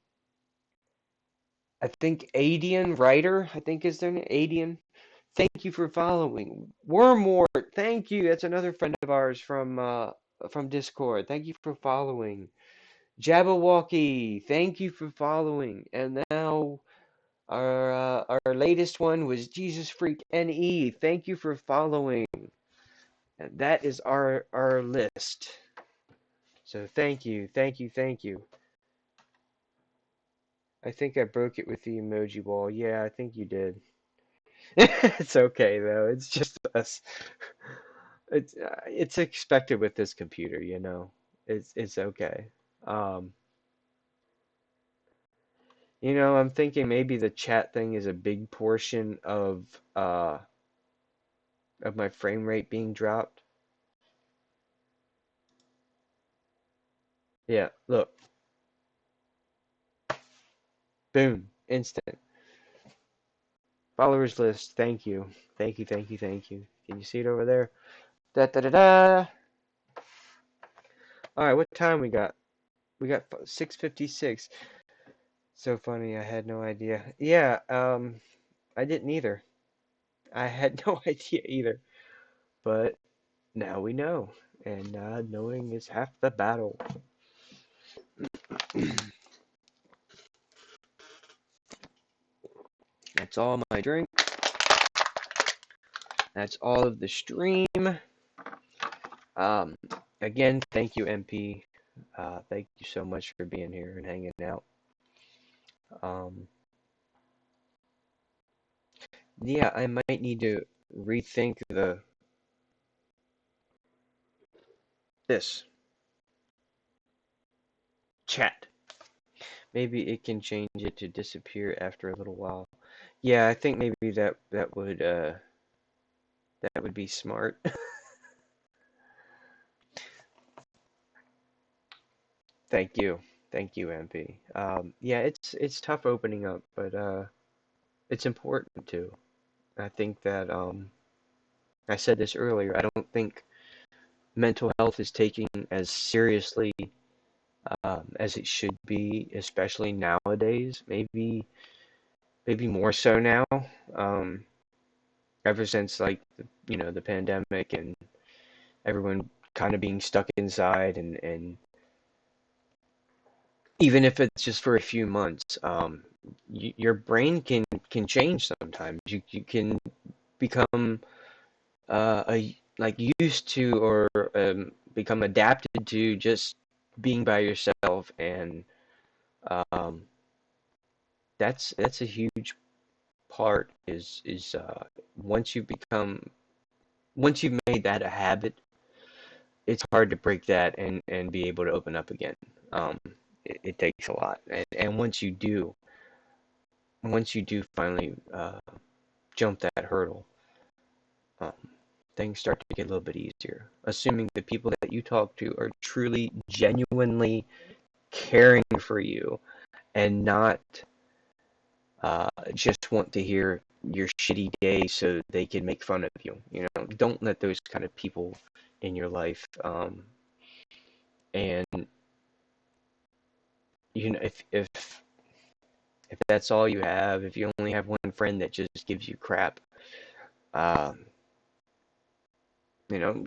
A: I think Adian Writer, I think is their name. Adian. Thank you for following. Wormwort, thank you. That's another friend of ours from Discord. Thank you for following. Jabberwocky, thank you for following. And now our latest one was Jesus Freak NE. Thank you for following. And that is our list. So thank you, thank you, thank you. I think I broke it with the emoji wall. Yeah, I think you did. It's okay though. It's just us. It's expected with this computer, you know. It's okay. Um, I'm thinking maybe the chat thing is a big portion of my frame rate being dropped. Yeah, look. Boom. Instant. Followers list. Thank you. Thank you, thank you, thank you. Can you see it over there? Da da da da. All right, what time we got? We got 6:56. So funny, I had no idea. Yeah, I didn't either. I had no idea either. But now we know. And knowing is half the battle. That's all my drink. That's all of the stream. Um, Again, thank you, MP. Thank you so much for being here and hanging out. Um, yeah, I might need to rethink this chat. Maybe it can change it to disappear after a little while. Yeah, I think maybe that would be smart. Thank you. Thank you, MP. Yeah, it's tough opening up, but it's important too. I think that I said this earlier, I don't think mental health is taken as seriously as it should be, especially nowadays. Maybe more so now. Um, Ever since like the pandemic and everyone kind of being stuck inside and even if it's just for a few months, your brain can change sometimes. You can become like used to or become adapted to just being by yourself, and um, that's a huge part. Is once once you've made that a habit, it's hard to break that and be able to open up again. It takes a lot, and once you do finally jump that hurdle, um, things start to get a little bit easier. Assuming the people that you talk to are truly, genuinely caring for you and not just want to hear your shitty day so they can make fun of you. Don't let those kind of people in your life. And if that's all you have, if you only have one friend that just gives you crap, um,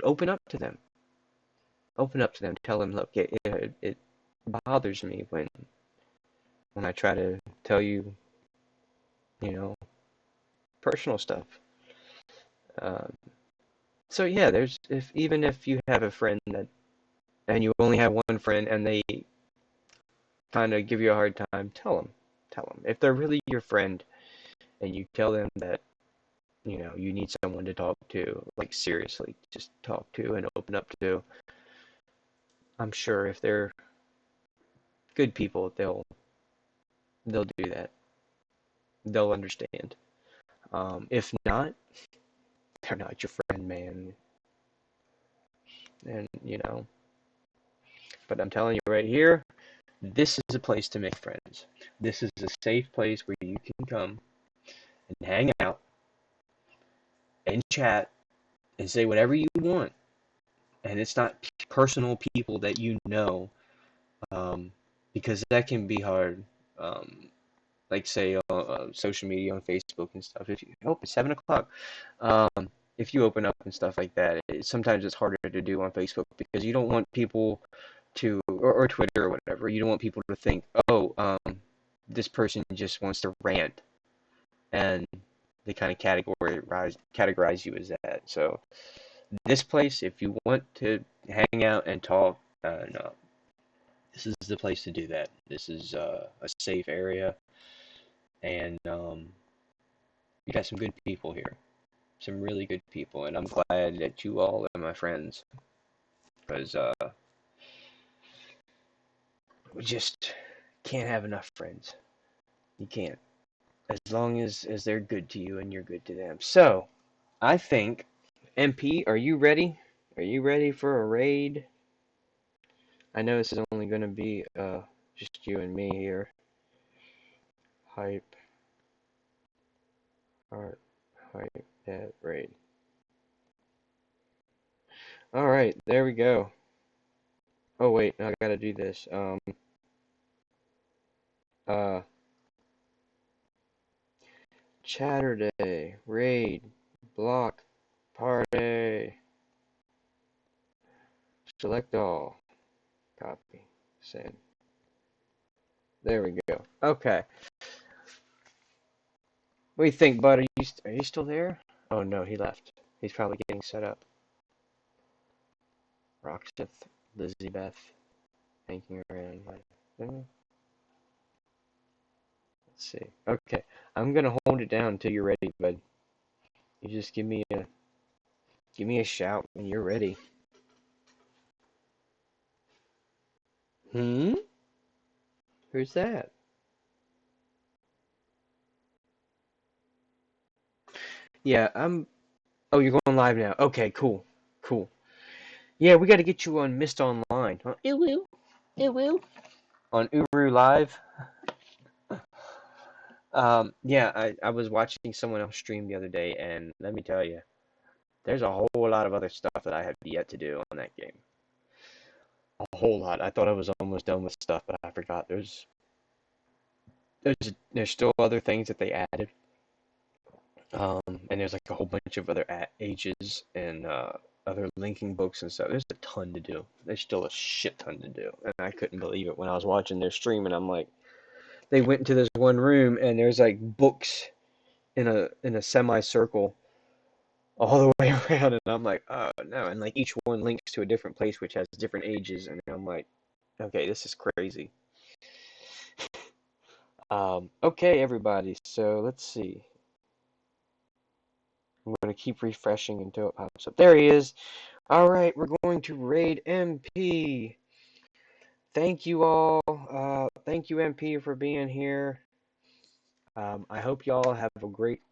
A: open up to them. Open up to them. Tell them, look, it bothers me when I try to tell you, you know, personal stuff. Um, so yeah, even if you have a friend and you only have one friend and they kind of give you a hard time, tell them. If they're really your friend and you tell them that, you need someone to talk to, like seriously, just talk to and open up to, I'm sure if they're good people, they'll do that. They'll understand. If not, they're not your friend, man. And but I'm telling you right here, this is a place to make friends. This is a safe place where you can come and hang out and chat and say whatever you want. And it's not personal people that you know. Um, because that can be hard. Like say social media on Facebook and stuff. If you it's 7 o'clock, if you open up and stuff like that, sometimes it's harder to do on Facebook because you don't want people to, or Twitter or whatever. You don't want people to think, oh, this person just wants to rant, and they kind of categorize you as that. So this place, if you want to hang out and talk, no, this is the place to do that. This is a safe area, and you got some good people here, some really good people, and I'm glad that you all are my friends, because we just can't have enough friends. You can't, as long as they're good to you and you're good to them. So I think, MP, are you ready? Are you ready for a raid? I know this is only going to be just you and me here. Hype, heart, hype, that raid. All right, there we go. Oh wait, I gotta do this. Uh, Chatterday, raid, block, party, select all, copy, send. There we go. Okay. What do you think, bud? Are you still there? Oh no, he left. He's probably getting set up. Roxeth, Lizzie Beth, thinking around. Let's see. Okay, I'm gonna hold it down until you're ready, bud. You just give me a shout when you're ready. Hmm? Who's that? Yeah, Oh, you're going live now. Okay, cool, cool. Yeah, we got to get you on Mist Online. Huh? Ew, ew, ew, ew. On Uru Live. Yeah, I was watching someone else stream the other day, and let me tell you, there's a whole lot of other stuff that I have yet to do on that game. A whole lot. I thought I was almost done with stuff, but I forgot. There's still other things that they added. And there's like a whole bunch of other ages and other linking books and stuff. There's a ton to do. There's still a shit ton to do, and I couldn't believe it when I was watching their stream, and I'm like, they went into this one room, and there's like books in a semicircle all the way around, and I'm like, oh no, and like each one links to a different place which has different ages, and I'm like, okay, this is crazy. Okay, everybody, so let's see. I'm going to keep refreshing until it pops up. There he is. All right, we're going to raid MP. Thank you all. Thank you, MP, for being here. I hope y'all have a great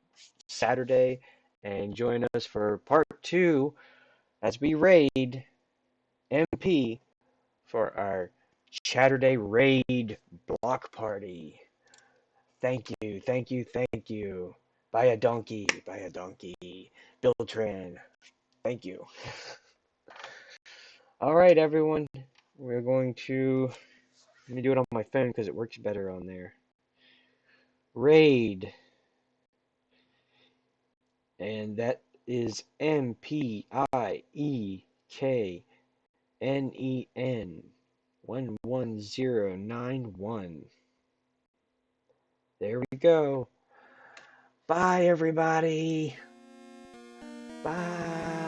A: Saturday and join us for part 2 as we raid MP for our Chatterday raid block party. Thank you, thank you, thank you. Buy a donkey, buy a donkey. Biltran, thank you. All right, everyone. We're going to Let me do it on my phone because it works better on there. Raid. And that is MPIEKNEN 11091. There we go. Bye, everybody. Bye.